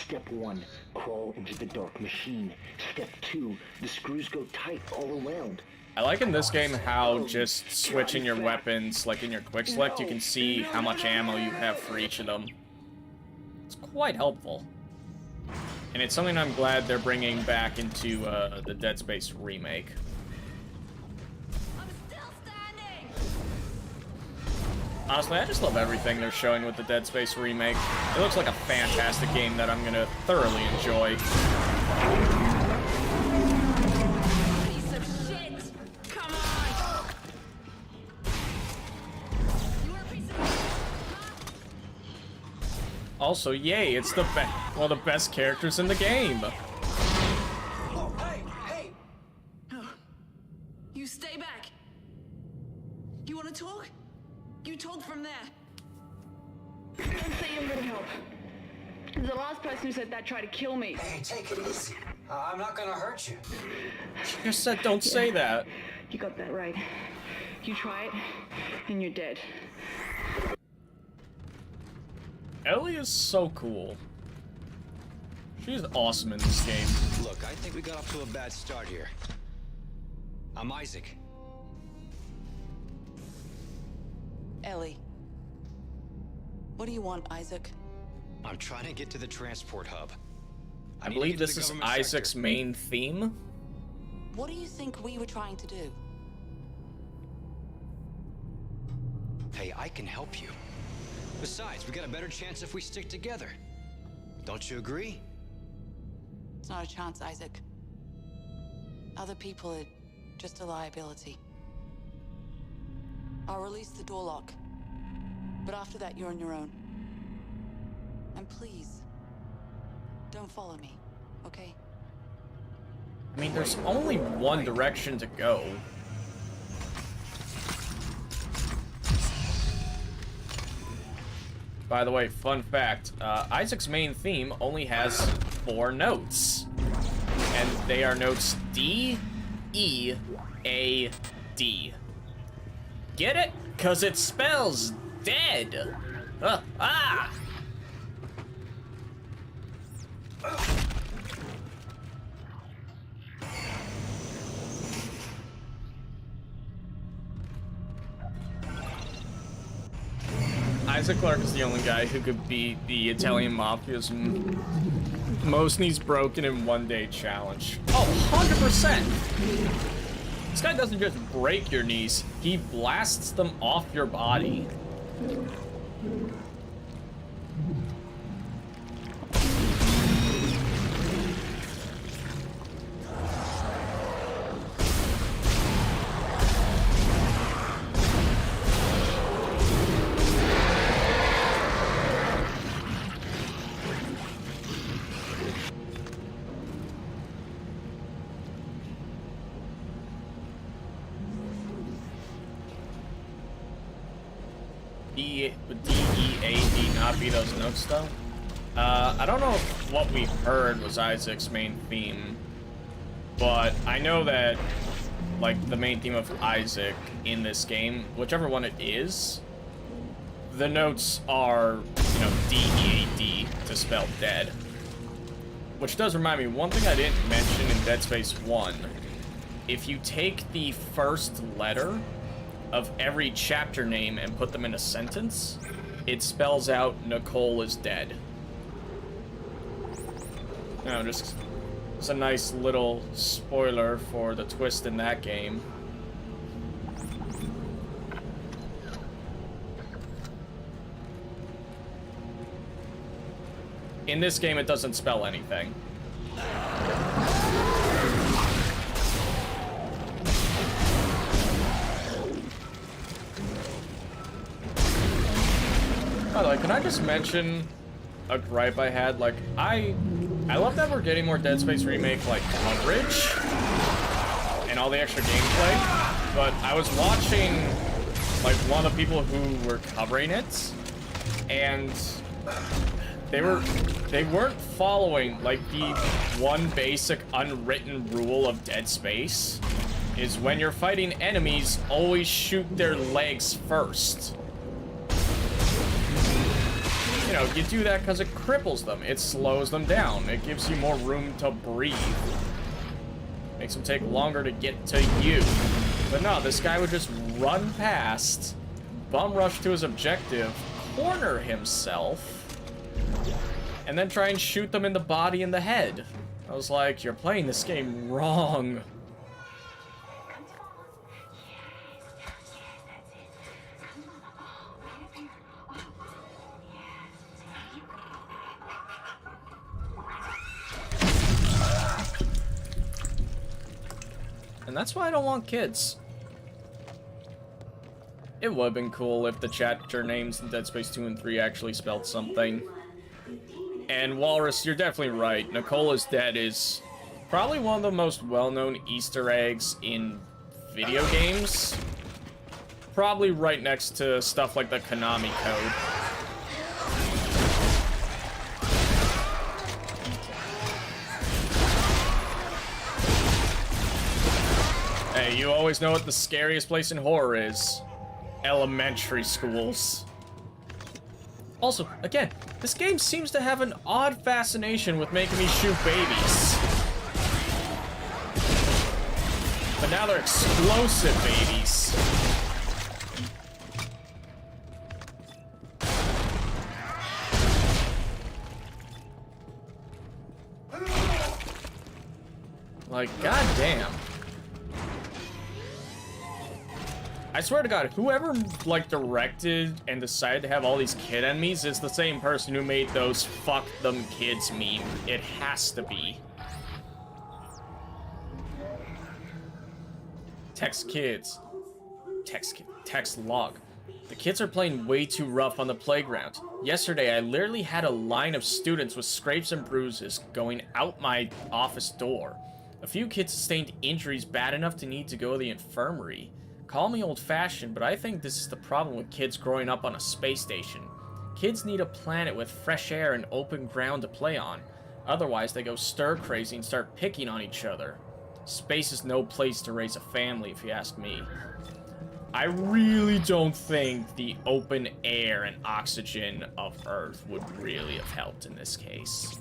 Speaker 14: Step 1, crawl into the dark machine. Step 2, the screws go tight all around.
Speaker 1: I like in this game how just switching your weapons, like in your quick select, you can see how much ammo you have for each of them. It's quite helpful. And it's something I'm glad they're bringing back into the Dead Space remake. Honestly, I just love everything they're showing with the Dead Space remake. It looks like a fantastic game that I'm gonna thoroughly enjoy.
Speaker 17: Piece of shit! Come on! You were a piece of...
Speaker 1: Also, yay, it's the one of the best characters in the game.
Speaker 17: Oh, hey, hey! Oh. You stay back. You want to talk? You talk from there.
Speaker 6: Don't say you're gonna help. The last person who said that tried to kill me.
Speaker 13: Hey, take it easy. I'm not gonna hurt you.
Speaker 1: She just said don't say that.
Speaker 6: You got that right. You try it, and you're dead.
Speaker 1: Ellie is so cool. She's awesome in this game.
Speaker 11: Look, I think we got off to a bad start here. I'm Isaac.
Speaker 18: Ellie. What do you want, Isaac?
Speaker 11: I'm trying to get to the transport hub.
Speaker 1: I believe this is Isaac's main theme.
Speaker 18: What do you think we were trying to do?
Speaker 11: Hey, I can help you. Besides, we got a better chance if we stick together. Don't you agree?
Speaker 18: It's not a chance, Isaac. Other people are just a liability. I'll release the door lock. But after that, you're on your own. And please, don't follow me, okay?
Speaker 1: I mean, there's only one direction to go. By the way, fun fact, Isaac's main theme only has 4 notes. And they are notes D, E, A, D. Get it? 'Cause it spells dead. Ah! Isaac Clarke is the only guy who could beat the Italian Mafia's most knees broken in 1 day challenge. Oh, 100%! This guy doesn't just break your knees, he blasts them off your body. Would D-E-A-D not be those notes, though? I don't know if what we heard was Isaac's main theme, but I know that, like, the main theme of Isaac in this game, whichever one it is, the notes are, you know, D-E-A-D to spell dead. Which does remind me, one thing I didn't mention in Dead Space 1, if you take the first letter of every chapter name and put them in a sentence, it spells out Nicole is dead. You know, just it's a nice little spoiler for the twist in that game. In this game, it doesn't spell anything. By the way, can I just mention a gripe I had? Like, I love that we're getting more Dead Space Remake, like, coverage and all the extra gameplay, but I was watching, like, one of the people who were covering it, and they weren't following, like, the one basic unwritten rule of Dead Space, is when you're fighting enemies, always shoot their legs first. know, you do that because it cripples them. It slows them down. It gives you more room to breathe. Makes them take longer to get to you. But no, this guy would just run past, bum rush to his objective, corner himself, and then try and shoot them in the body and the head. I was like, you're playing this game wrong. And that's why I don't want kids. It would have been cool if the chapter names in Dead Space 2 and 3 actually spelled something. And Walrus, you're definitely right. Nicola's Dead is probably one of the most well-known Easter eggs in video games. Probably right next to stuff like the Konami code. Hey, you always know what the scariest place in horror is. Elementary schools. Also, again, this game seems to have an odd fascination with making me shoot babies. But now they're explosive babies. Like, goddamn. I swear to God, whoever, like, directed and decided to have all these kid enemies is the same person who made those fuck them kids meme. It has to be. Text kids. Text log. The kids are playing way too rough on the playground. Yesterday, I literally had a line of students with scrapes and bruises going out my office door. A few kids sustained injuries bad enough to need to go to the infirmary. Call me old-fashioned, but I think this is the problem with kids growing up on a space station. Kids need a planet with fresh air and open ground to play on. Otherwise, they go stir-crazy and start picking on each other. Space is no place to raise a family, if you ask me. I really don't think the open air and oxygen of Earth would really have helped in this case.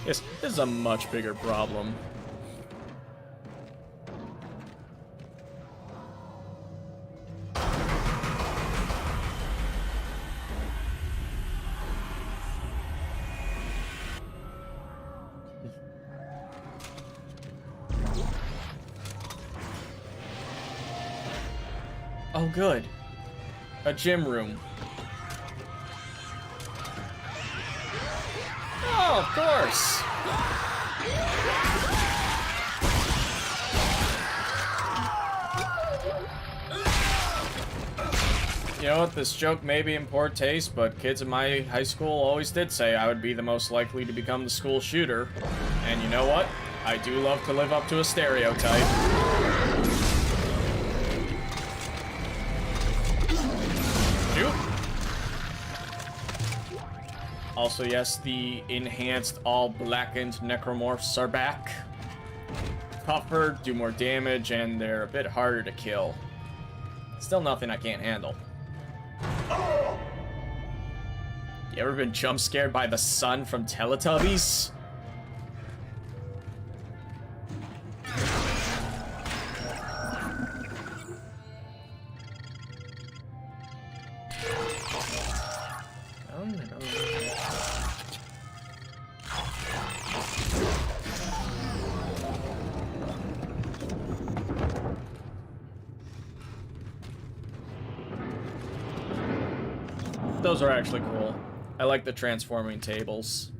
Speaker 1: This is a much bigger problem. Oh, good. A gym room. Oh, of course. You know what, this joke may be in poor taste, but kids in my high school always did say I would be the most likely to become the school shooter. And you know what? I do love to live up to a stereotype. Also, yes, the enhanced all-blackened necromorphs are back. Tougher, do more damage, and they're a bit harder to kill. Still nothing I can't handle. You ever been jump scared by the sun from Teletubbies? Those are actually cool. I like the transforming tables.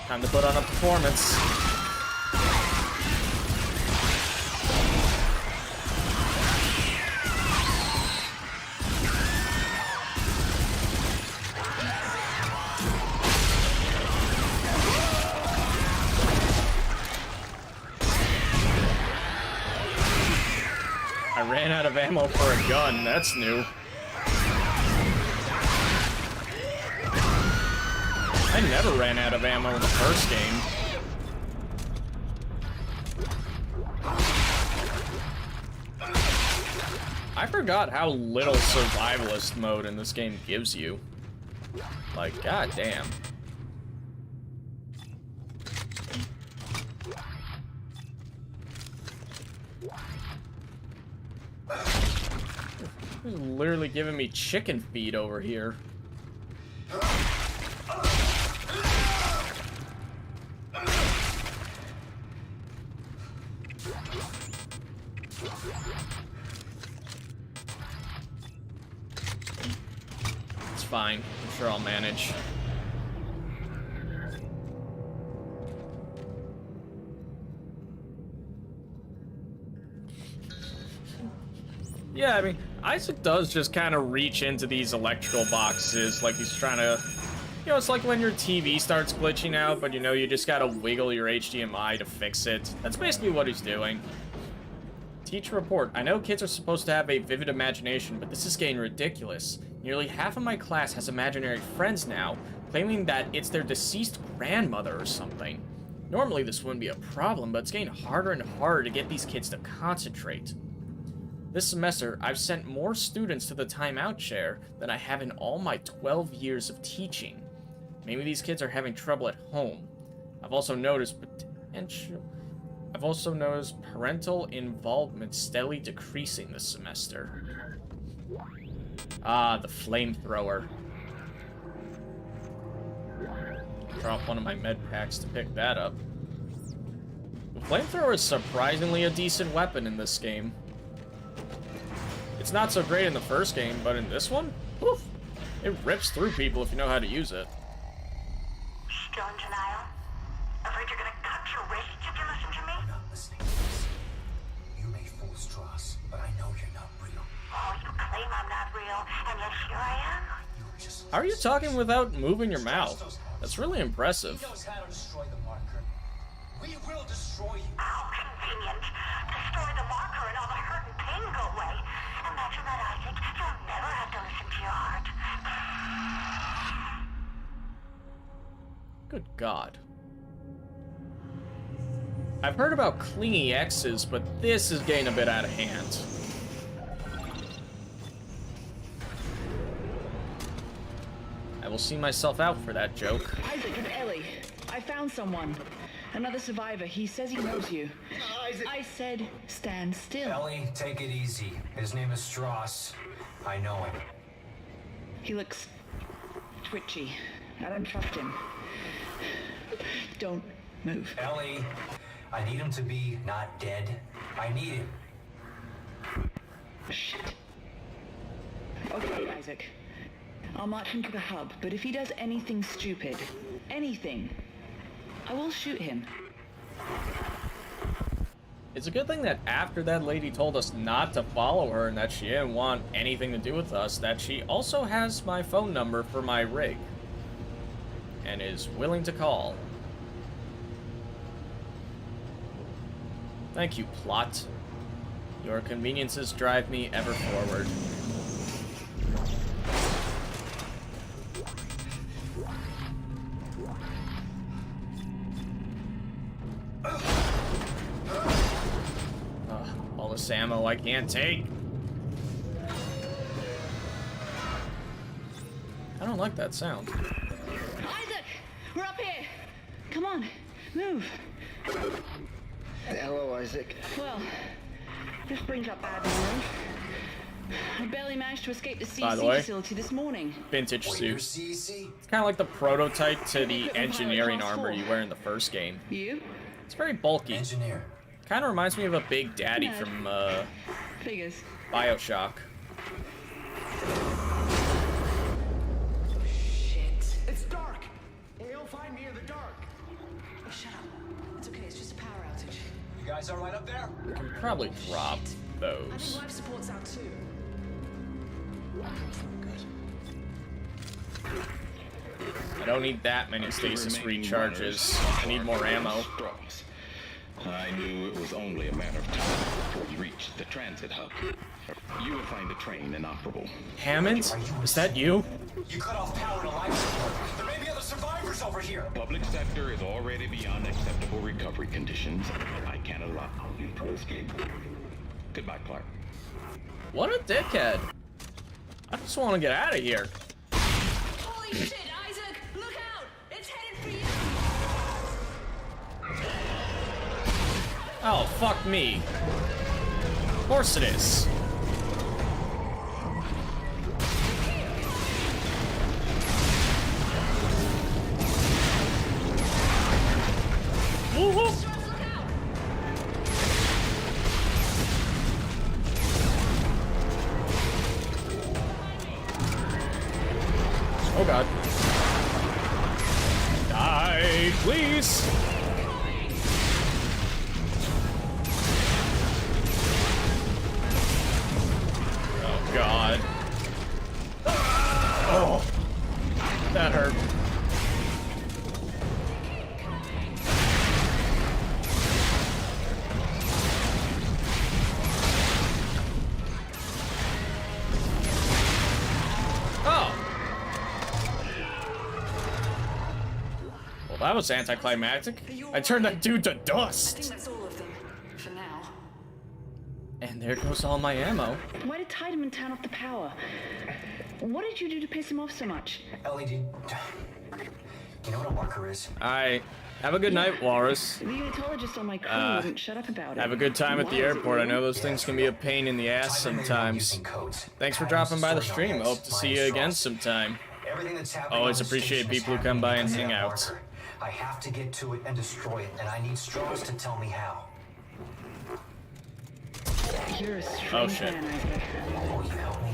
Speaker 1: Time to put on a performance. I ran out of ammo for a gun. That's new. I never ran out of ammo in the first game. I forgot how little survivalist mode in this game gives you. Like, goddamn. He's literally giving me chicken feed over here. It's fine. I'm sure I'll manage. Yeah, I mean, Isaac does just kind of reach into these electrical boxes like he's trying to... You know, it's like when your TV starts glitching out, but you know, you just gotta wiggle your HDMI to fix it. That's basically what he's doing. Teacher report. I know kids are supposed to have a vivid imagination, but this is getting ridiculous. Nearly half of my class has imaginary friends now, claiming that it's their deceased grandmother or something. Normally this wouldn't be a problem, but it's getting harder and harder to get these kids to concentrate. This semester, I've sent more students to the timeout chair than I have in all my 12 years of teaching. Maybe these kids are having trouble at home. I've also noticed parental involvement steadily decreasing this semester. Ah, the flamethrower. Drop one of my med packs to pick that up. The flamethrower is surprisingly a decent weapon in this game. It's not so great in the first game, but in this one, woof, it rips through people if you know how to use it.
Speaker 15: Still in denial? Afraid you're gonna cut your wrists if you listen to me?
Speaker 13: I'm not listening to this. You may fool Strauss, but I know you're not real.
Speaker 15: Oh, you claim I'm not real, and yet here I am?
Speaker 1: How are you talking without moving your mouth? That's really impressive.
Speaker 13: He knows how to destroy the marker. We will destroy you.
Speaker 15: How convenient. Destroy the marker and all the hurt and pain go away. Imagine that, Isaac. You'll never have to listen to your heart.
Speaker 1: Good God. I've heard about clingy exes, but this is getting a bit out of hand. I will see myself out for that joke.
Speaker 6: Isaac, it's Ellie. I found someone. Another survivor. He says he knows you.
Speaker 14: Isaac.
Speaker 6: I said stand still.
Speaker 13: Ellie, take it easy. His name is Strauss. I know him.
Speaker 6: He looks twitchy. I don't trust him. Don't move.
Speaker 13: Ellie, I need him to be not dead. I need him.
Speaker 6: Shit. Okay, Isaac. I'll march him to the hub, but if he does anything stupid, anything, I will shoot him.
Speaker 1: It's a good thing that after that lady told us not to follow her and that she didn't want anything to do with us, that she also has my phone number for my rig and is willing to call. Thank you, plot. Your conveniences drive me ever forward. All this ammo I can't take. I don't like that sound.
Speaker 6: Isaac! We're up here! Come on, move.
Speaker 14: Hello, Isaac.
Speaker 6: Well, this brings up bad memories. I barely managed to escape the
Speaker 1: By the
Speaker 6: CC
Speaker 1: way,
Speaker 6: facility this morning.
Speaker 1: vintage suit. It's kind of like the prototype to the engineering armor you wear in the first game.
Speaker 6: You?
Speaker 1: It's very bulky.
Speaker 13: Engineer.
Speaker 1: Kind of reminds me of a Big Daddy
Speaker 6: Nerd.
Speaker 1: from
Speaker 6: Figures.
Speaker 1: BioShock.
Speaker 17: Shit.
Speaker 3: It's dark. You'll find me in the dark.
Speaker 17: Oh, shut up. It's okay, it's just a power outage.
Speaker 13: You guys all right up there?
Speaker 1: We can probably drop
Speaker 17: I
Speaker 1: those.
Speaker 17: think life support's out too.
Speaker 1: I don't need that many stasis recharges. I need more ammo.
Speaker 19: I knew it was only a matter of time before we reached the transit hub. You will find the train inoperable.
Speaker 1: Hammond? Is that you?
Speaker 13: You cut off power to life support. There may be other survivors over here.
Speaker 19: Public sector is already beyond acceptable recovery conditions. I can't allow you to escape. Goodbye, Clark.
Speaker 1: What a dickhead. I just want to get out of here.
Speaker 17: Holy shit, Isaac! Look out! It's headed for you!
Speaker 1: Oh, fuck me. Of course it is. Woohoo! Oh god. Die, please! Oh god. Oh! That hurt. That was anticlimactic. I turned that dude to dust.
Speaker 17: I think that's all of them, for now.
Speaker 1: And there goes all my ammo.
Speaker 6: Why did Tiedemann turn off the power? What did you do to piss him off so much?
Speaker 13: Ellie, you know what a marker is?
Speaker 1: Have a good night, Walrus.
Speaker 6: The unitologist on my crew wouldn't shut up about it.
Speaker 1: Have a good time at the airport. I know those things can be a pain in the ass sometimes. Thanks for dropping by the stream. Hope to see you again sometime. Always appreciate people who come by and hang out.
Speaker 13: I have to get to it and destroy it, and I need Strauss to tell me how.
Speaker 6: You're a strong
Speaker 1: shit.
Speaker 6: man, Isaac.
Speaker 13: Oh, you help me?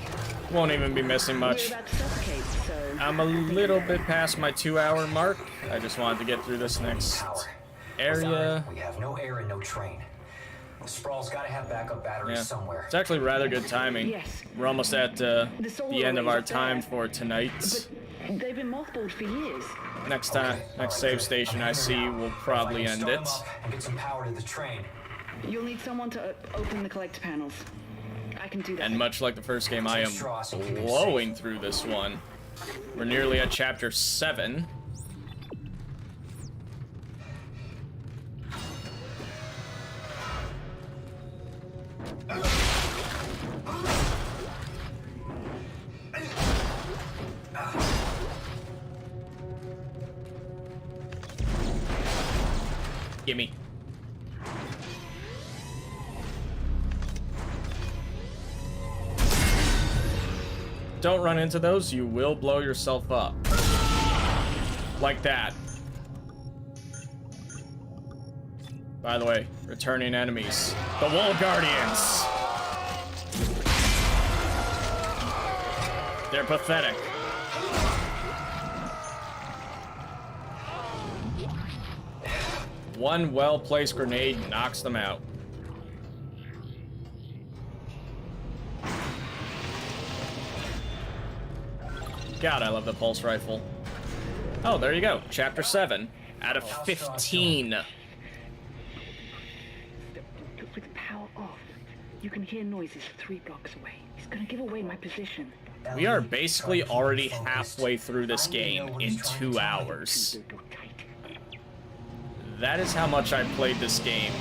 Speaker 1: Won't even be missing much.
Speaker 6: You're about to suffocate, so...
Speaker 1: I'm a little bit past my 2-hour mark. I just wanted to get through this next area.
Speaker 13: We have no air and no train. Sprawl's got to have backup batteries somewhere.
Speaker 1: It's actually rather good timing.
Speaker 6: Yes.
Speaker 1: We're almost at the end of our time for tonight.
Speaker 6: But they've been mothballed for years.
Speaker 1: Next save station I see will probably end it.
Speaker 13: And get some power to the train.
Speaker 6: You'll need someone to open the collector panels. I can do that.
Speaker 1: And much like the first game, I am blowing through this one. We're nearly at chapter 7. Gimme. Don't run into those, you will blow yourself up. Like that. By the way, returning enemies. The Wall Guardians! They're pathetic. One well-placed grenade knocks them out. God, I love the pulse rifle. Oh, there you go. Chapter 7 out of 15.
Speaker 5: With the power off, you can hear noises 3 blocks away. He's gonna give away my position.
Speaker 1: We are basically already halfway through this game in 2 hours. That is how much I played this game.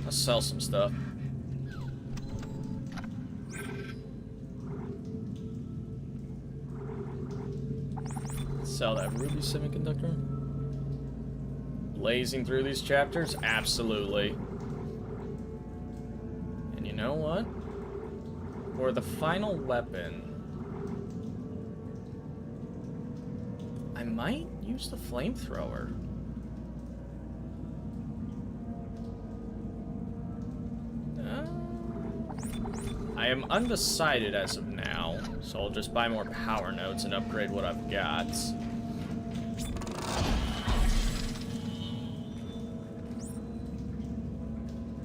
Speaker 1: Let's sell some stuff. Sell that ruby semiconductor. Blazing through these chapters? Absolutely. And you know what? For the final weapon, I might use the flamethrower. I am undecided as of now, so I'll just buy more power nodes and upgrade what I've got.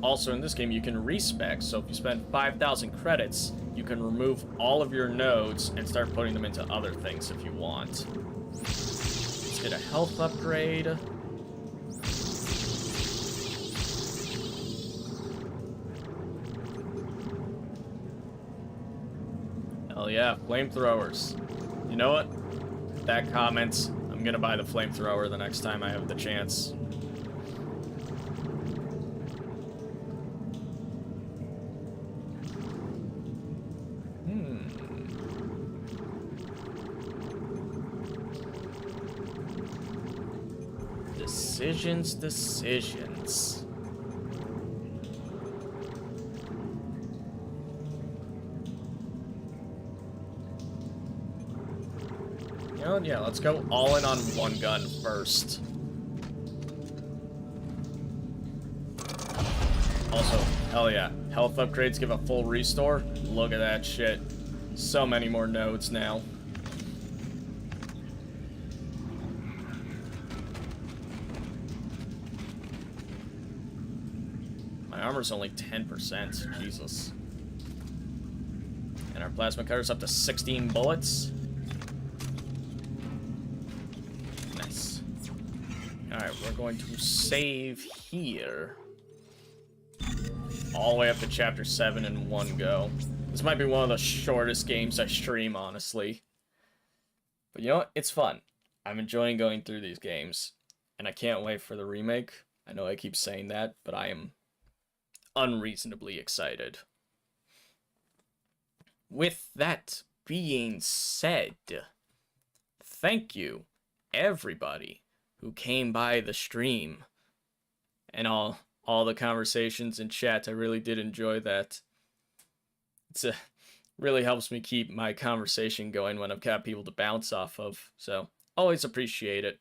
Speaker 1: Also, in this game, you can respec, so if you spend 5,000 credits, you can remove all of your nodes and start putting them into other things if you want. Let's get a health upgrade. Hell yeah, flamethrowers. You know what? That comment, I'm gonna buy the flamethrower the next time I have the chance. Decisions. You know, yeah, let's go all in on one gun first. Also, hell yeah, health upgrades give a full restore. Look at that shit. So many more nodes now. My armor's only 10%. Jesus. And our plasma cutter's up to 16 bullets. Nice. Alright, we're going to save here. All the way up to Chapter 7 in one go. This might be one of the shortest games I stream, honestly. But you know what? It's fun. I'm enjoying going through these games. And I can't wait for the remake. I know I keep saying that, but I am unreasonably excited. With that being said, thank you, everybody who came by the stream. And all the conversations in chat. I really did enjoy that. It's really helps me keep my conversation going when I've got people to bounce off of. So, always appreciate it.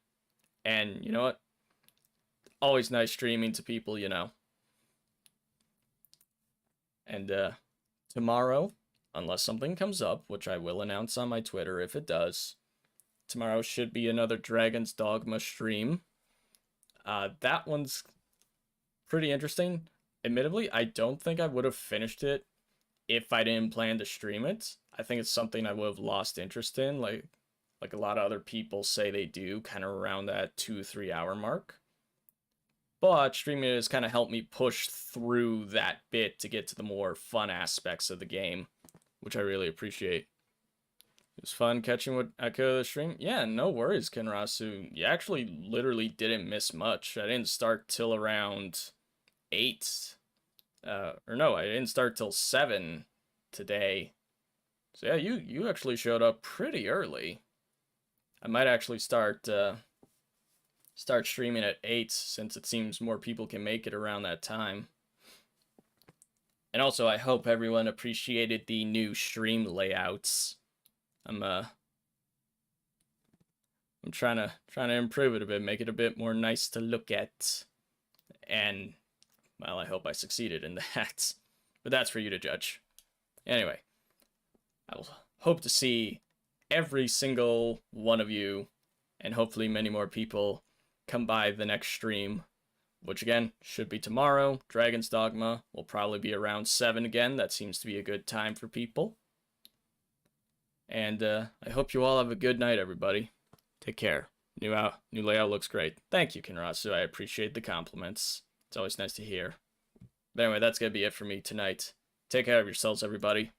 Speaker 1: And, you know what? Always nice streaming to people, you know. And, tomorrow, unless something comes up, which I will announce on my Twitter if it does, tomorrow should be another Dragon's Dogma stream. That one's pretty interesting. Admittedly, I don't think I would have finished it if I didn't plan to stream it. I think it's something I would have lost interest in, like a lot of other people say they do, kind of around that 2-3 hour mark. But streaming it has kind of helped me push through that bit to get to the more fun aspects of the game, which I really appreciate. It was fun catching what I could of the stream. Yeah, no worries, Kenrasu. You actually literally didn't miss much. I didn't start till around 8. Or no, I didn't start till 7 today. So yeah, you actually showed up pretty early. I might actually start streaming at 8, since it seems more people can make it around that time. And also, I hope everyone appreciated the new stream layouts. I'm trying to improve it a bit, make it a bit more nice to look at. And, well, I hope I succeeded in that. But that's for you to judge. Anyway, I will hope to see every single one of you, and hopefully many more people, come by the next stream, which again, should be tomorrow. Dragon's Dogma will probably be around 7 again. That seems to be a good time for people. And I hope you all have a good night, everybody. Take care. New layout looks great. Thank you, Kenrasu. I appreciate the compliments. It's always nice to hear. But anyway, that's going to be it for me tonight. Take care of yourselves, everybody.